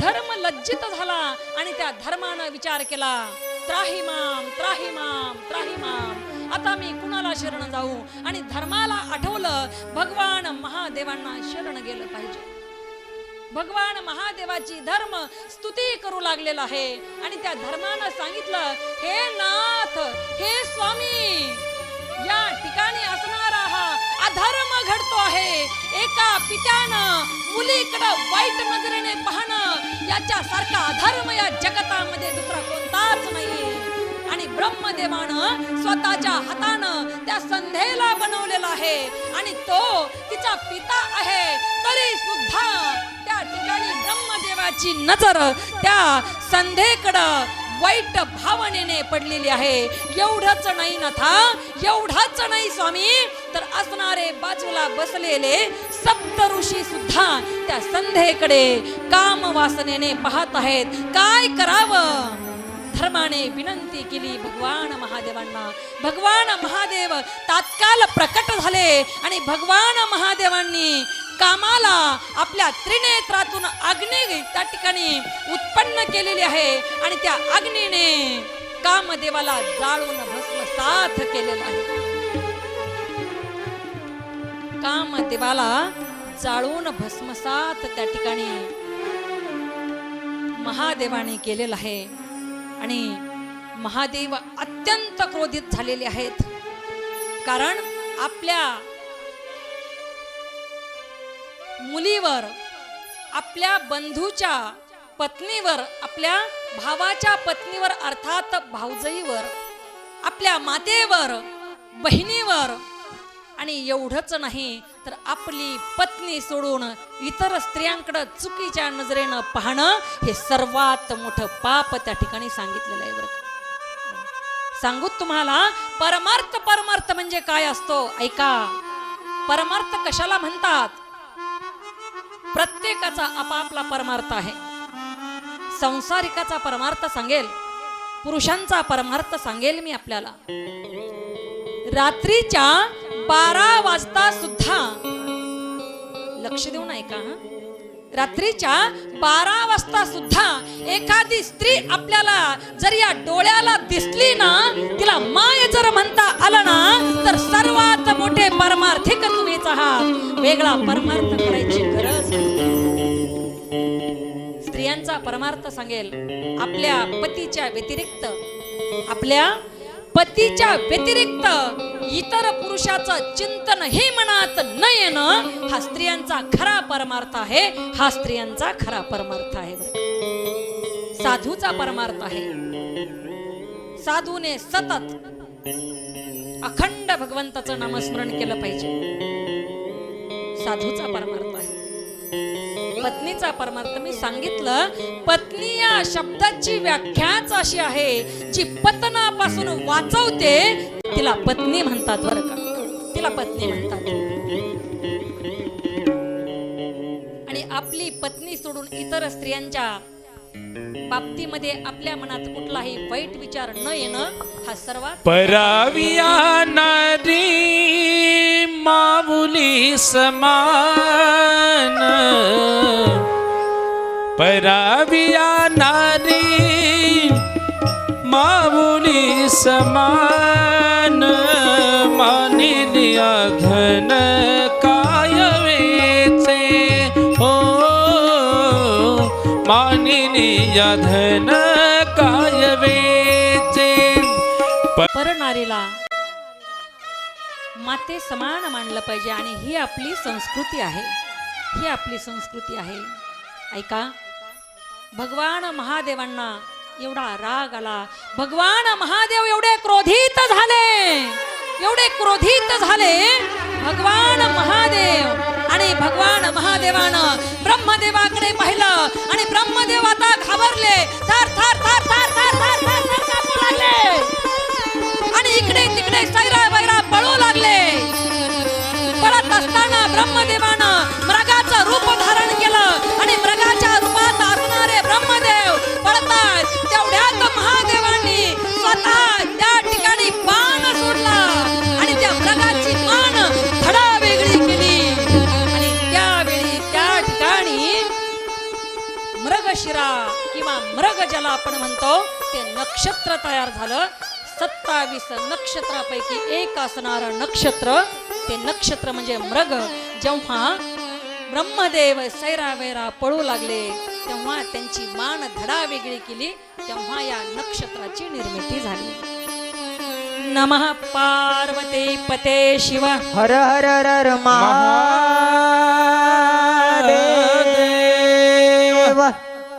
धर्म लज्जित झाला आणि त्या धर्मानं विचार केला, त्राहिमाम त्राहिमाम त्राहिमाम, आता मी कुणाला शरण जाऊ. आणि धर्माला आठवलं भगवान महादेवांना शरण गेलं पाहिजे. भगवान महादेवाची धर्म स्तुती करू लागलेला आहे. आणि त्या धर्मानं सांगितलं, हे नाथ, हे स्वामी, या ठिकाणी असणारा हा अधर्म घडतो आहे. एका पित्यानं मुलीकडं वाईट नजरेने पाहणं, याच्यासारखा अधर्म या जगतामध्ये दुसरा कोणताच नाही. आणि ब्रह्मदेवानं स्वतःच्या हातानं त्या संध्येला बनवलेला आहे. आणि तो तिचा पिता आहे, तरी सुद्धा त्या ठिकाणी ब्रह्मदेवाची नजर त्या संध्येकडं वाईट भावनेने पडलेली आहे. एवढंच नाही नथा, एवढंच नाही स्वामी, तर असणारे बाजूला बसलेले सप्त ऋषी सुद्धा त्या संध्येकडे काम वासनेने पाहत आहेत. काय करावं? धर्माने विनंती केली भगवान महादेवांना. भगवान महादेव तात्काळ प्रकट झाले. आणि भगवान महादेवांनी कामाला आपल्या त्रिनेत्रातून अग्नी त्या ठिकाणी उत्पन्न केलेली आहे. आणि त्या अग्नीने कामदेवाला जाळून भस्मसात केलेला आहे. कामदेवाला जाळून भस्मसात त्या ठिकाणी महादेवाने केलेलं आहे. आणि महादेव अत्यंत क्रोधित झालेले आहेत. कारण आपल्या मुलीवर, आपल्या बंधूच्या पत्नीवर, आपल्या भावाच्या पत्नीवर अर्थात भाऊजाईवर, आपल्या मातेवर, बहिणीवर, आणि एवढंच नाही तर आपली पत्नी सोडून इतर स्त्रियांकडे चुकीच्या नजरेनं पाहणं हे सर्वात मोठं पाप त्या ठिकाणी सांगितलेलं आहे. बरं सांगू तुम्हाला, परमार्थ, परमार्थ म्हणजे काय असतो ऐका. परमार्थ कशाला म्हणतात? प्रत्येकाचा आपापला परमार्थ आहे. संसारिकाचा परमार्थ सांगेल, पुरुषांचा परमार्थ सांगेल मी आपल्याला. रात्रीच्या 12 वाजता सुद्धा लक्ष देऊन ऐका. रात्रीच्या 12 वाजता सुद्धा एखादी स्त्री आपल्याला जर या डोळ्याला दिसली ना, तिला माय जर म्हणता आलं ना, तर सर्वात मोठे परमार्थिक तुम्हीच आहात. वेगळा परमार्थ करायची गरज नाही. स्त्रियांचा परमार्थ सांगेल, आपल्या पतीच्या व्यतिरिक्त, आपल्या पतीच्या व्यतिरिक्त इतर पुरुषाचं चिंतन हे मनात न येणं हा स्त्रियांचा खरा परमार्थ आहे. हा स्त्रियांचा खरा परमार्थ आहे. साधूचा परमार्थ आहे. साधूने सतत अखंड भगवंताचं नामस्मरण केलं पाहिजे. साधूचा परमार्थ आहे. पत्नीचा परमार्थ मी सांगितलं, पत्नी या शब्दाची व्याख्याच अशी आहे, जी पतनापासून वाचवते तिला पत्नी म्हणतात. बरं का, तिला पत्नी म्हणतात. आणि आपली पत्नी सोडून इतर स्त्रियांच्या बाबतीमध्ये आपल्या मनात कुठलाही वाईट विचार न येणं हा सर्वात पराविया नारी मामुली समान, पराविया नारी मामुली समान, मानिलिया घन कायवेचे हो, मानिलिया धन कायवेचे. परनारीला माते समान मानलं पाहिजे. आणि ही आपली संस्कृती आहे. ही आपली संस्कृती आहे. ऐका, भगवान महादेवांना एवढा राग आला. भगवान महादेव एवढे क्रोधित झाले, एवढे क्रोधित झाले. भगवान महादेव आणि भगवान महादेवानं ब्रह्मदेवाकडे पाहिलं आणि ब्रह्मदेव आता घाबरले, थर थर थर थर थर थर थर थर कापू लागले आणि इकडे तिकडे सैरा वैरा पळू लागले. पळत असताना ब्रह्मदेवानं मृगाचं रूप धारण केलं आणि मृगाच्या रूपात असणारे ब्रह्मदेव पळतात. तेवढ्यात महादेवांनी स्वतः त्या ठिकाणी बाण सोडला आणि त्या मृगाची मान धडा वेगळी केली आणि त्यावेळी त्या ठिकाणी मृगशिरा किंवा मृग ज्याला आपण म्हणतो ते नक्षत्र तयार झालं. 27 नक्षत्रापैकी एक असणारं नक्षत्र, ते नक्षत्र म्हणजे मृग. जेव्हा ब्रह्मदेव सैरावैरा पळू लागले तेव्हा त्यांची मान धडा वेगळी केली, तेव्हा या नक्षत्राची निर्मिती झाली. नमः पार्वती पते शिव हर हर हर हर महादेव.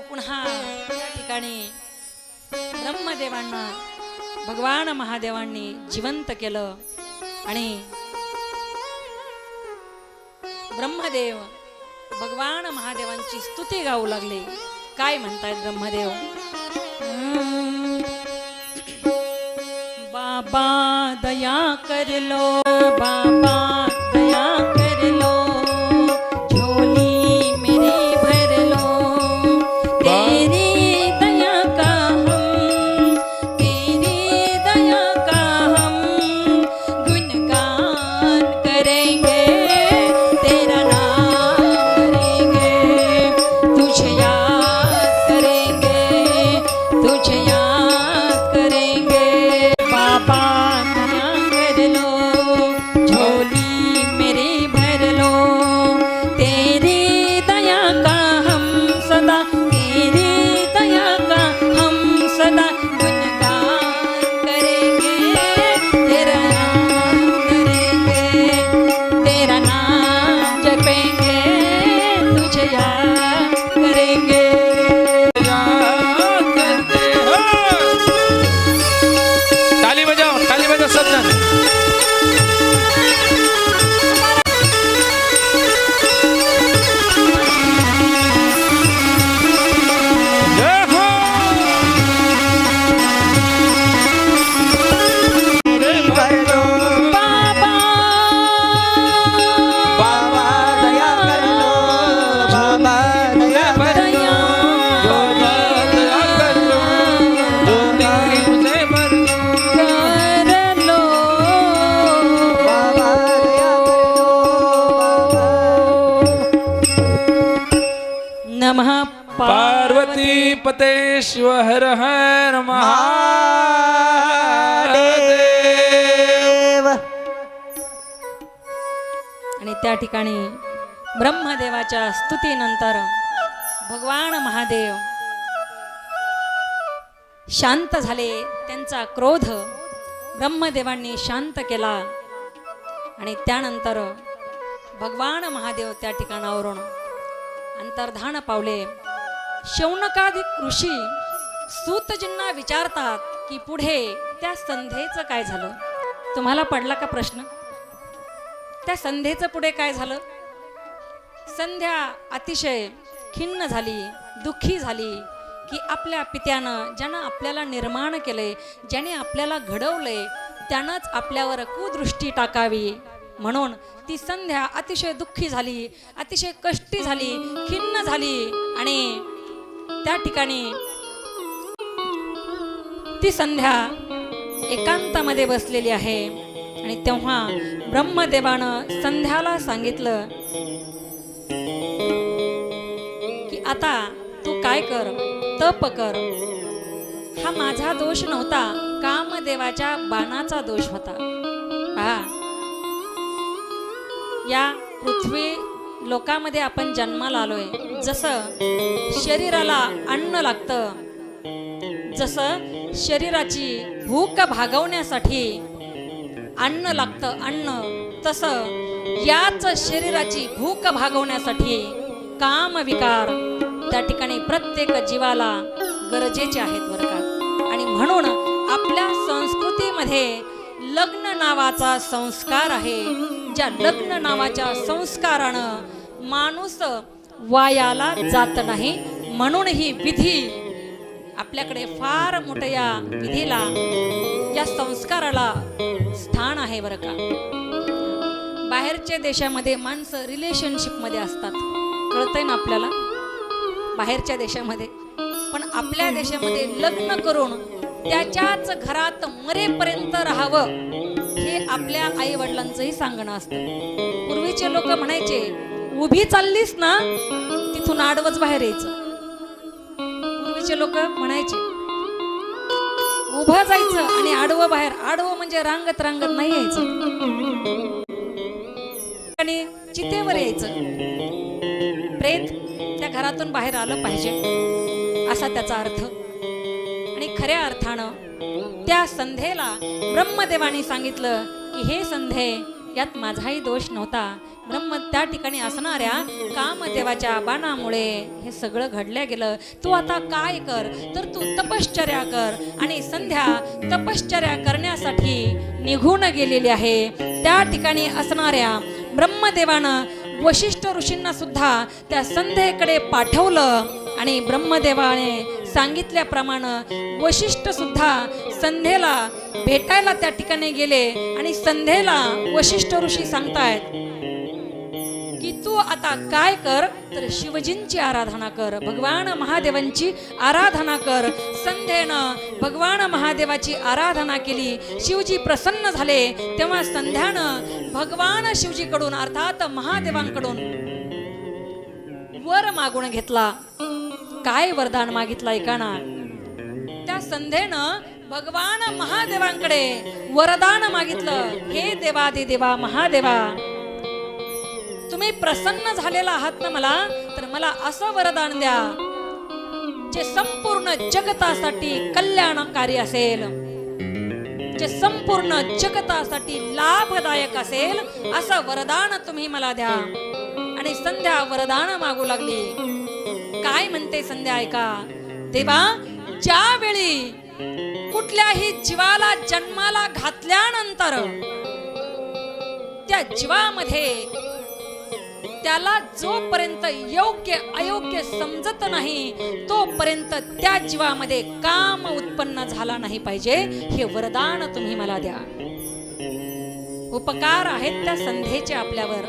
पुन्हा या ठिकाणी ब्रह्मदेवांना भगवान महादेवांनी जिवंत केलं आणि ब्रह्मदेव भगवान महादेवांची स्तुती गाऊ लागले. काय म्हणतायत ब्रह्मदेव? बाबा दया कर लो, बाबा दया कर लो, झोली मेरी भर लो, तेरी दया का हम, तेरी दया का हम गुणगान करेंगे, तेरा नाम करेंगे, तुझे याद करेंगे, तुझे याद करेंगे. बाबा दया कर लो, झोली मेरी भर लो, तेरी दया का हम सदा, तेरी दया का हम सदा गुणगान करेंगे, तेरा नाम करेंगे, तेरा नाम जपेंगे, तुझे याद करेंगे. याद करते हो. ताली बजाओ सब जण. जय हो. कर लो बाबा बाबा दया कर लो, बाबा दया कर लो, बाबा दया कर लो, ज्योति मुझे भर लो. कर लो बाबा दया कर लो, नमः पार्वती पते शिव हर हर महादेव. महादेव. आणि त्या ठिकाणी ब्रह्मदेवाच्या स्तुतीनंतर भगवान महादेव शांत झाले. त्यांचा क्रोध ब्रह्मदेवांनी शांत केला आणि त्यानंतर भगवान महादेव त्या ठिकाणावरून अंतर्धान पावले. शौनकादिक ऋषी सूतजींना विचारतात की पुढे त्या संध्येचं काय झालं? तुम्हाला पडला का प्रश्न? त्या संध्येचं पुढे काय झालं? संध्या अतिशय खिन्न झाली, दुःखी झाली की आपल्या पित्यानं, ज्यानं आपल्याला निर्माण केले, ज्याने आपल्याला घडवले, त्यानंच आपल्यावर कुदृष्टी टाकावी म्हणून ती संध्या अतिशय दुःखी झाली, अतिशय कष्टी झाली, खिन्न झाली आणि त्या ठिकाणी ती संध्या एकांतामध्ये बसलेली आहे. आणि तेव्हा ब्रह्मदेवानं संध्याला सांगितलं की आता तू काय कर, तप कर. हा माझा दोष नव्हता, कामदेवाच्या बाणाचा दोष होता. पहा, या पृथ्वी लोकामध्ये आपण जन्माला आलोय. जसं शरीराला अन्न लागतं, जसं शरीराची भूक भागवण्यासाठी अन्न लागतं अन्न, तसं याच शरीराची भूक भागवण्यासाठी काम विकार त्या ठिकाणी प्रत्येक जीवाला गरजेचे आहेत बरं का. आणि म्हणून आपल्या संस्कृतीमध्ये लग्न नावाचा संस्कार आहे. ज्या लग्न नावाच्या संस्कारानं माणूस वायाला जात नाही, म्हणून ही विधी आपल्याकडे फार मोठ्या या विधीला, या संस्काराला स्थान आहे बरं का. बाहेरच्या देशामध्ये माणसं रिलेशनशिप मध्ये असतात, कळतंय ना आपल्याला, बाहेरच्या देशामध्ये. पण आपल्या देशामध्ये लग्न करून त्याच्याच घरात मरेपर्यंत राहावं, हे आपल्या आई वडिलांचंही सांगणं असतं. पूर्वीचे लोक म्हणायचे, उभी चाललीस ना तिथून आडवच बाहेर यायचं. पूर्वीचे लोक म्हणायचे उभं जायचं आणि आडवं बाहेर. आडवं म्हणजे रांगत रांगत नाही यायचं आणि चितेवर यायचं. प्रेत त्या घरातून बाहेर आलं पाहिजे असा त्याचा अर्थ. आणि खऱ्या अर्थानं त्या संध्येला ब्रह्मदेवाने सांगितलं की हे संध्ये, यात माझाही दोष नव्हता. ब्रह्म त्या ठिकाणी असणाऱ्या कामदेवाच्या बाणामुळे हे सगळं घडलं गेलं. तू आता काय कर, तर तू तपश्चर्या कर. आणि संध्या तपश्चर्या करण्यासाठी निघून गेलेली आहे. त्या ठिकाणी असणाऱ्या ब्रह्मदेवानं वशिष्ठ ऋषींना सुद्धा त्या संध्येकडे पाठवलं. आणि ब्रह्मदेवाने सांगितल्याप्रमाणे वशिष्ठ सुद्धा संध्येला भेटायला त्या ठिकाणी गेले. आणि संध्येला वशिष्ठ ऋषी सांगतायत की तू आता काय कर, तर शिवजींची आराधना कर, भगवान महादेवांची आराधना कर. संध्येनं भगवान महादेवाची आराधना केली. शिवजी प्रसन्न झाले. तेव्हा संध्यानं भगवान शिवजीकडून अर्थात महादेवांकडून वर मागून घेतला. काय वरदान मागितलं ऐका ना. त्या संध्येनं भगवान महादेवांकडे वरदान मागितलं, हे देवादिदेवा महादेवा, तुम्ही प्रसन्न झालेला आहात ना मला, तर मला असं वरदान द्या जे संपूर्ण जगतासाठी कल्याणकारी असेल, जे संपूर्ण जगतासाठी लाभदायक असेल, असं वरदान तुम्ही मला द्या. आणि संध्या वरदान मागू लागली. काय म्हणते संध्या ऐका. देवा, ज्यावेळी कुठल्याही जीवाला जन्माला घातल्यानंतर त्या जीवामध्ये त्याला जोपर्यंत योग्य अयोग्य समजत नाही, तोपर्यंत त्या जीवामध्ये काम उत्पन्न झाला नाही पाहिजे, हे वरदान तुम्ही मला द्या. उपकार आहेत त्या संध्येचे आपल्यावर.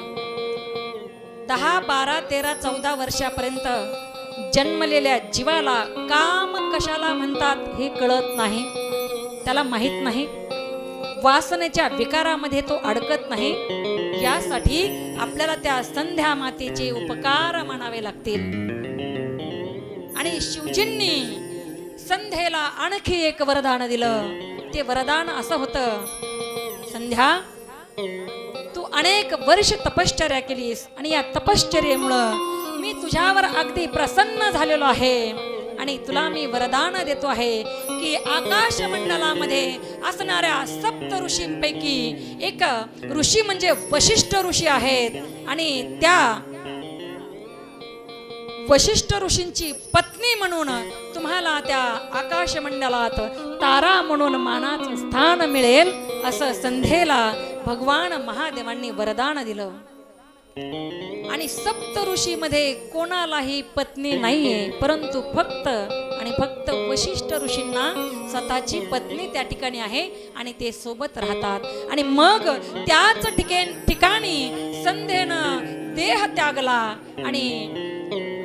10, 12, 13, 14 वर्षापर्यंत जन्मलेल्या जीवाला काम कशाला म्हणतात हे कळत नाही, त्याला माहित नाही. वासनेच्या विकारामध्ये तो अडकत नाही. यासाठी आपल्याला त्या संध्या मातेचे उपकार मानावे लागतील. आणि शिवजींनी संध्येला आणखी एक वरदान दिलं. ते वरदान असं होतं, संध्या, तू अनेक वर्ष तपश्चर्या केलीस आणि या तपश्चर्येमुळं मी तुझ्यावर अगदी प्रसन्न झालेलो आहे. आणि तुला मी वरदान देतो आहे की आकाश मंडलामध्ये असणाऱ्या सप्त ऋषींपैकी एक ऋषी म्हणजे वशिष्ठ ऋषी आहेत. आणि त्या वशिष्ठ ऋषींची पत्नी म्हणून तुम्हाला त्या आकाश मंडलात तारा म्हणून मानाचं स्थान मिळेल, असं संध्येला भगवान महादेवांनी वरदान दिलं. आणि सप्त ऋषी मध्ये कोणालाही पत्नी नाहीये, परंतु फक्त आणि फक्त वशिष्ठ ऋषींना स्वतःची पत्नी त्या ठिकाणी आहे आणि ते सोबत राहतात. आणि मग त्याच ठिकाणी संध्येनं देह त्यागला आणि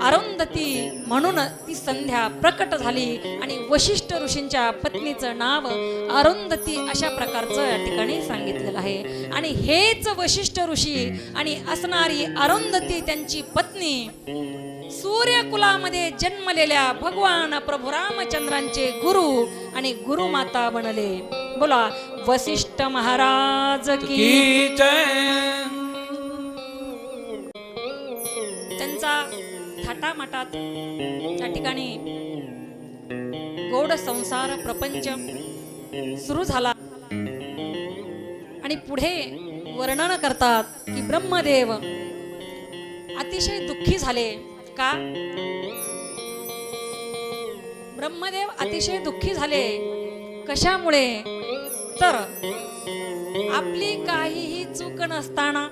अरुंधती म्हणून ती संध्या प्रकट झाली. आणि वशिष्ठ ऋषींच्या पत्नीचं नाव अरुंधती अशा प्रकारचं या ठिकाणी सांगितलेलं आहे. आणि हेच वशिष्ठ ऋषी आणि असणारी अरुंधती त्यांची पत्नी सूर्यकुलामध्ये जन्मलेल्या भगवान प्रभू रामचंद्रांचे गुरु आणि गुरुमाता बनले. बोला वशिष्ठ महाराज की जय. त्यांचा थाटामाटात त्या ठिकाणी गोड संसार प्रपंच सुरू झाला. आणि पुढे वर्णन करतात की ब्रह्मदेव अतिशय दुःखी झाले. का? ब्रह्मदेव अतिशय दुःखी झाले कशामुळे? तर आपली काहीही चूक नसताना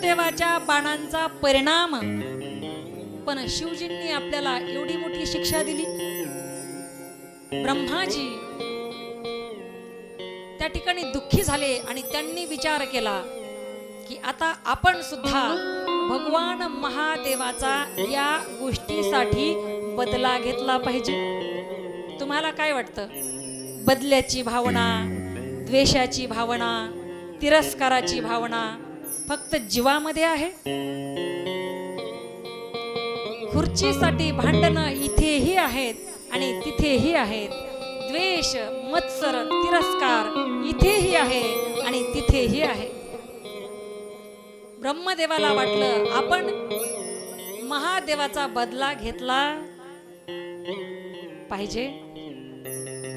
देवाच्या बाणांचा परिणाम, पण शिवजींनी आपल्याला एवढी मोठी शिक्षा दिली. ब्रह्माजी त्या ठिकाणी दुःखी झाले आणि त्यांनी विचार केला की आता आपण सुद्धा भगवान महादेवाचा या गोष्टीसाठी बदला घेतला पाहिजे. तुम्हाला काय वाटतं? बदल्याची भावना, द्वेषाची भावना, तिरस्काराची भावना फक्त जीवामध्ये आहे? खुर्चीसाठी भांडणं इथेही आहेत आणि तिथेही आहेत. द्वेष, मत्सर, तिरस्कार इथेही आहे आणि तिथेही आहे. ब्रह्मदेवाला वाटलं आपण महादेवाचा बदला घेतला पाहिजे.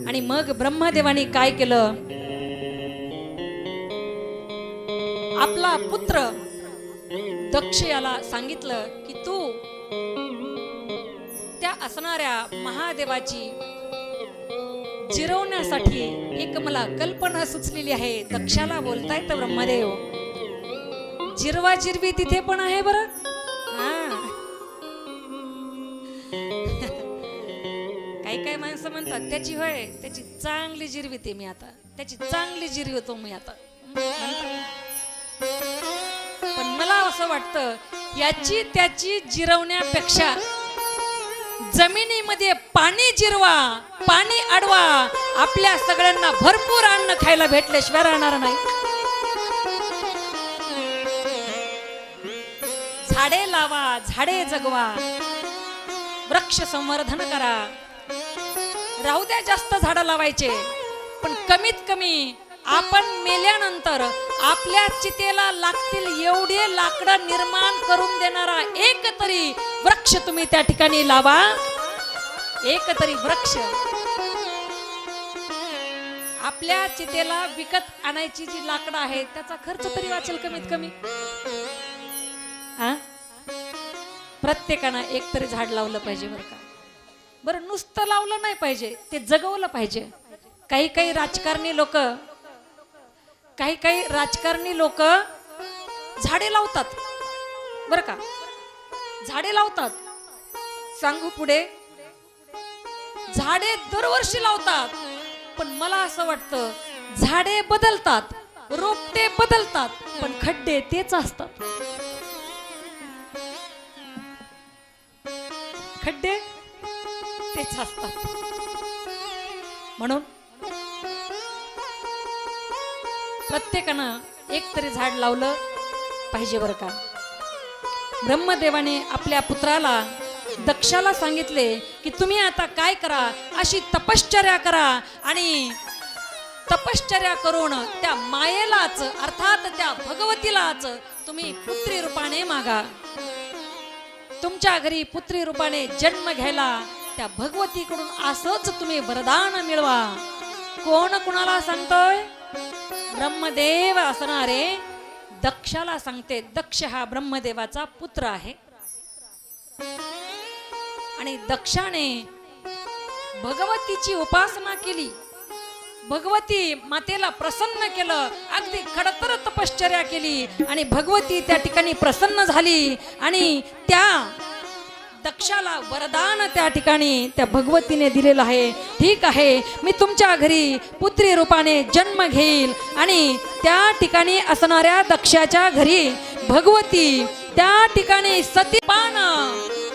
आणि मग ब्रह्मदेवाने काय केलं? आपला पुत्र दक्ष याला सांगितलं की तू त्या असणाऱ्या महादेवाची जिरवण्यासाठी एक मला कल्पना सुचलेली आहे. दक्षाला बोलता येतं ब्रह्मदेव, जिरवा जिरवी तिथे पण आहे बरं. काही काही माणसं म्हणतात त्याची होय, त्याची चांगली जिरविते मी आता, त्याची चांगली जिरवतो मी आता. पण मला असं वाटतं याची त्याची जिरवण्यापेक्षा जमिनीमध्ये पाणी जिरवा, पाणी अडवा. आपल्या सगळ्यांना भरपूर अन्न खायला भेटल्याशिवाय राहणार नाही. झाडे लावा, झाडे जगवा, वृक्ष संवर्धन करा. राहू द्या जास्त झाडं लावायचे, पण कमीत कमी आपण मेल्यानंतर आपल्या चितेला लागतील एवढे लाकडं निर्माण करून देणारा एक तरी वृक्ष तुम्ही त्या ठिकाणी लावा. एक तरी वृक्ष. आपल्या चितेला विकत आणायची जी लाकडं आहेत त्याचा खर्च तरी वाचेल कमीत कमी. प्रत्येकानं एक तरी झाड लावलं पाहिजे बरं का. बरं नुसतं लावलं नाही पाहिजे, ते जगवलं पाहिजे. काही काही राजकारणी लोक झाडे लावतात बरं का, झाडे लावतात. सांगू पुढे, झाडे दरवर्षी लावतात. पण मला असं वाटतं झाडे बदलतात, रोपटे बदलतात, पण खड्डे तेच असतात. खड्डे तेच असतात. म्हणून प्रत्येकानं एक तरी झाड लावलं पाहिजे बरं का. ब्रह्मदेवाने आपल्या पुत्राला दक्षाला सांगितले की तुम्ही आता काय करा, अशी तपश्चर्या करा आणि तपश्चर्या करून त्या मायेलाच अर्थात त्या भगवतीलाच तुम्ही पुत्री रूपाने मागा. तुमच्या घरी पुत्री रूपाने जन्म घ्यायला त्या भगवतीकडून असंच तुम्ही वरदान मिळवा. कोण कुणाला सांगतोय? ब्रह्मदेव असणारे दक्षाला सांगते. दक्ष हा ब्रह्मदेवाचा पुत्र आहे आणि दक्षाने भगवतीची उपासना केली. भगवती मातेला प्रसन्न केलं, अगदी खडतर तपश्चर्या केली आणि भगवती त्या ठिकाणी प्रसन्न झाली आणि त्या दक्षाला वरदान त्या ठिकाणी त्या भगवतीने दिलेलं आहे. ठीक आहे, मी तुमच्या घरी पुत्री रूपाने जन्म घेईल. आणि त्या ठिकाणी असणाऱ्या दक्षाच्या घरी भगवती त्या ठिकाणी सतीपान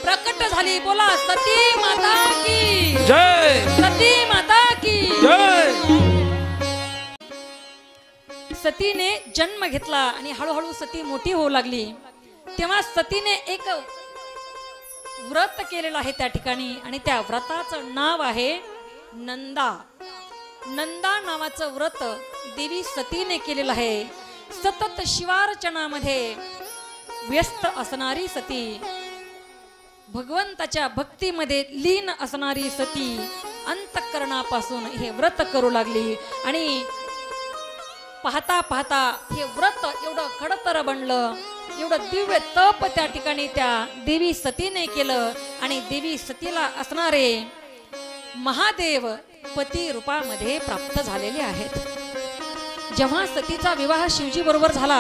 प्रकट झाली. बोला सती माता की जय, सती माता की जय. सतीने जन्म घेतला आणि हळूहळू सती मोठी होऊ लागली. तेव्हा सतीने एक व्रत केलेलं आहे त्या ठिकाणी आणि त्या व्रताचं नाव आहे नंदा. नंदा नावाचं व्रत देवी सतीने केलेलं आहे. सतत शिवार्चनामध्ये व्यस्त असणारी सती, भगवंताच्या भक्तीमध्ये लीन असणारी सती अंतःकरणापासून हे व्रत करू लागली. आणि पाहता पाहता हे व्रत एवढं खडतर बनलं, एवढं दिव्य तप त्या ठिकाणी त्या देवी सतीने केलं. आणि देवी सतीला असणारे महादेव पती रूपामध्ये प्राप्त झालेले आहेत. जेव्हा सतीचा विवाह शिवजी बरोबर झाला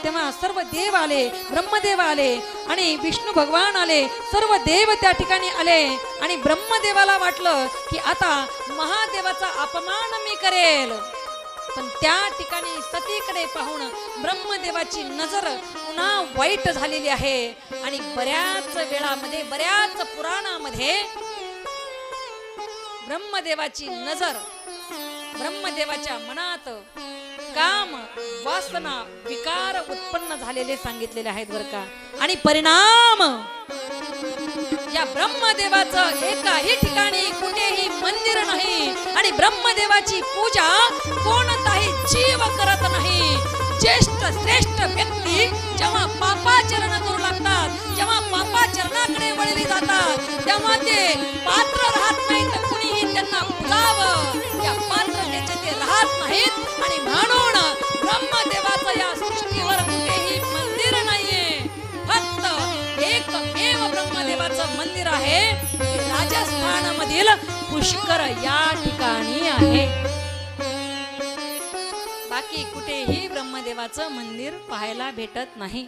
तेव्हा सर्व देव आले, ब्रह्मदेव आले आणि विष्णू भगवान आले, सर्व देव त्या ठिकाणी आले आणि ब्रह्मदेवाला वाटलं की आता महादेवाचा अपमान मी करेल. पण त्या ठिकाणी सतीकडे पाहून ब्रह्मदेवाची नजर पुन्हा वाईट झालेली आहे आणि बऱ्याच वेळामध्ये, बऱ्याच पुराणामध्ये ब्रह्मदेवाची नजर, ब्रह्मदेवाच्या मनात काम, वासना, विकार उत्पन्न झालेले सांगितलेले आहेत बरं का. आणि परिणाम या ब्रह्मदेवाचं एकाही ठिकाणी कुठेही मंदिर नाही आणि ब्रह्मदेवाची पूजा कोणताही जीव करत नाही. ज्येष्ठ श्रेष्ठ व्यक्ती जेव्हा पापाचरण करू लागतात, जेव्हा पापाचरणाकडे वळली जातात तेव्हा ते पात्र राहत नाहीत, कुणीही त्यांना पुजावं या पात्रतेचे ते राहत नाहीत. आणि म्हणून ब्रह्मदेवाचं या सृष्टीवर कुठेही मंदिर नाहीये. फक्त एकमेव ब्रह्मदेवाचं मंदिर आहे राजस्थान मधील पुष्कर या ठिकाणी आहे. बाकी कुठेही ब्रह्मदेवाचं मंदिर पाहायला भेटत नाही.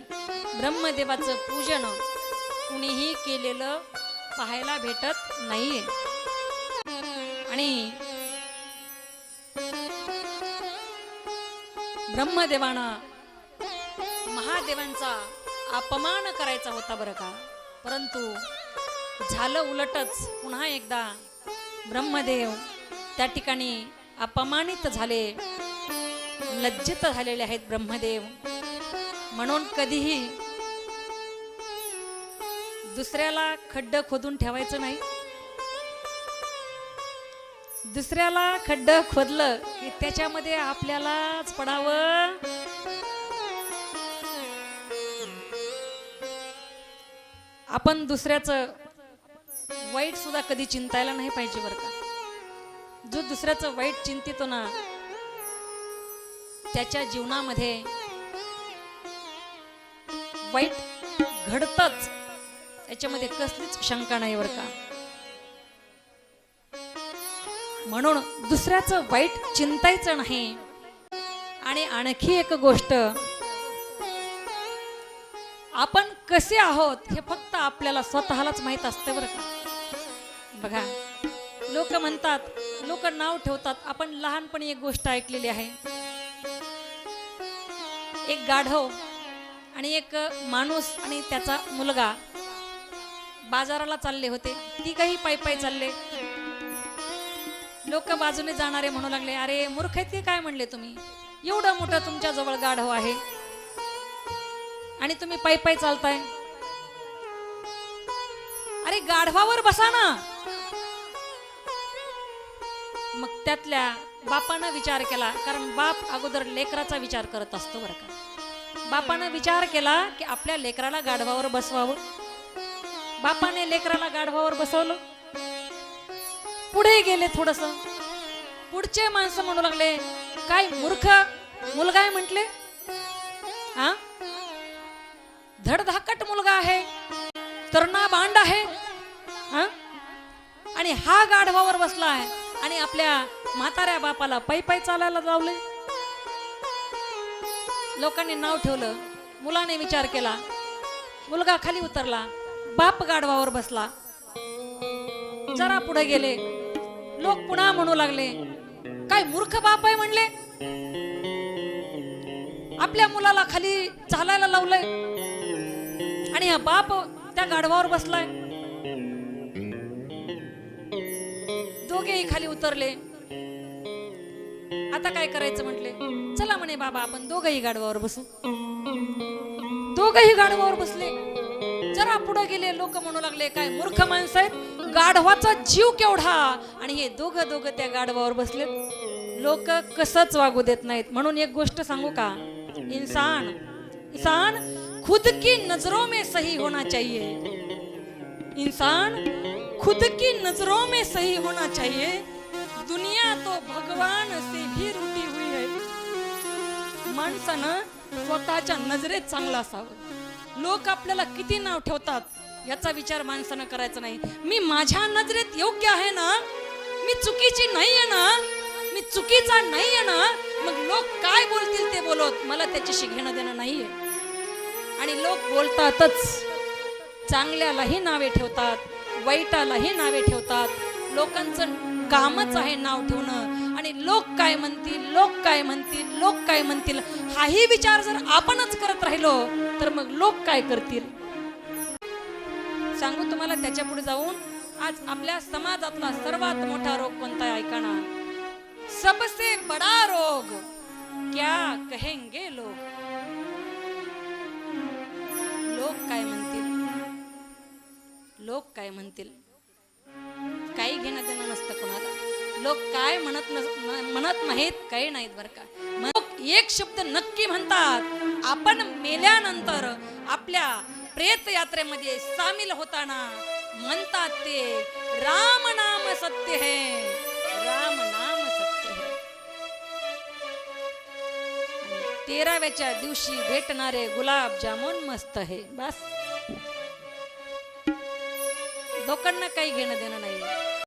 ब्रह्मदेवाचं पूजन कुणीही केलेलं पाहायला भेटत नाहीये. आणि ब्रह्मदेवानं महादेवांचा अपमान करायचा होता बरं का, परंतु झालं उलटच. पुन्हा एकदा ब्रह्मदेव त्या ठिकाणी अपमानित झाले, लज्जित झालेले आहेत ब्रह्मदेव. म्हणून कधीही दुसऱ्याला खड्डं खोदून ठेवायचं नाही. दुसऱ्याला खड्डं खोदलं की त्याच्यामध्ये आपल्यालाच पडावं. आपण दुसऱ्याचं वाईट सुद्धा कधी चिंतायला नाही पाहिजे बरं का. जो दुसऱ्याचं वाईट चिंतितो ना त्याच्या जीवनामध्ये वाईट घडतच, याच्यामध्ये कसलीच शंका नाही बरं का. म्हणून दुसऱ्याचं वाईट चिंतायचं नाही. आणि आणखी एक गोष्ट, आपण कसे आहोत हे फक्त आपल्याला स्वतःलाच माहित असते बरं का. बघा, लोक म्हणतात, लोक नाव ठेवतात. आपण लहानपणी एक गोष्ट ऐकलेली आहे. एक गाढव आणि एक माणूस आणि त्याचा मुलगा बाजाराला चालले होते. ती काही पायी पायी चालले. लोक बाजूने जाणारे म्हणू लागले, अरे मूर्ख आहेत की काय म्हणले तुम्ही, एवढं मोठं तुमच्या जवळ गाढव आहे आणि तुम्ही पायी पायी चालताय. अरे गाढवावर बसा ना. मग त्यातल्या बापानं विचार केला, कारण बाप अगोदर लेकराचा विचार करत असतो बरं का. बापानं विचार केला की आपल्या लेकराला गाढवावर बसवावं. बापाने लेकराला गाढवावर बसवलं. पुढे गेले थोडस. पुढचे माणसं म्हणू लागले, काय मूर्ख मुलगा आहे म्हटले, हा धडधाकट मुलगा आहे, तरणा बांड आहे, हा आणि हा गाढवावर बसला आहे आणि आपल्या म्हाताऱ्या बापाला पायी पायी चालायला लावले. लोकांनी नाव ठेवलं. मुलाने विचार केला. मुलगा खाली उतरला. बाप गाढवावर बसला. जरा पुढे गेले. लोक पुन्हा म्हणू लागले, काय मूर्ख बाप आहे म्हणले, आपल्या मुलाला खाली चालायला लावलंय आणि हा बाप त्या गाढवावर बसलाय. दोघेही खाली उतरले. आता काय करायचं म्हटले, चला म्हणे बाबा आपण दोघंही गाढवावर बसू. दोघंही गाढवावर बसले. जरा पुढे गेले. लोक म्हणू लागले, काय मूर्ख माणसं आहेत, गाढवाचा जीव केवढा, आणि हे दोघं त्या गाढवावर बसले. लोक कसंच वागू देत नाहीत. म्हणून एक गोष्ट सांगू का, इंसान खुद की नजरों में सही होना चाहिए. इंसान खुद की नजरों में सही होना चाहिए. दुनिया तो भगवान से भी रूठी हुई है. माणसानं स्वतःच्या नजरेत चांगला असावं. लोक आपल्याला किती नाव ठेवतात याचा विचार माणसानं करायचा नाही. मी माझ्या नजरेत योग्य आहे ना, मी चुकीची नाही आहे ना, मी चुकीचा नाहीये ना, मग लोक काय बोलतील ते बोलत, मला त्याच्याशी घेणं देणं नाहीये. आणि लोक बोलतातच, चांगल्यालाही नावे ठेवतात, वाईटालाही नावे ठेवतात. लोकांचं कामच आहे नाव ठेवणं. आणि लोक काय म्हणतील, लोक काय म्हणतील, लोक काय म्हणतील, हाही विचार जर आपणच करत राहिलो तर मग लोक काय करतील. सांगू तुम्हाला त्याच्या पुढे जाऊन, आज आपल्या समाजातला सर्वात मोठा रोग कोणता आहे ऐका ना. सबसे बडा रोग क्या कहेंगे लोग. लोक काय म्हणतील, लोक काय म्हणतील, काही घेणं देणं नसतं कोणाला. लोक काय म्हणत नाहीत काही नाहीत बरं का. लोक एक शब्द नक्की म्हणतात, आपण मेल्यानंतर आपल्या प्रेत यात्रेमध्ये सामील होताना म्हणतात ते राम नाम सत्य है, राम नाम सत्य है. 13व्याच्या दिवशी भेटणारे गुलाब जामुन मस्त है. बस लोकांना काही घेणं देणं नाही.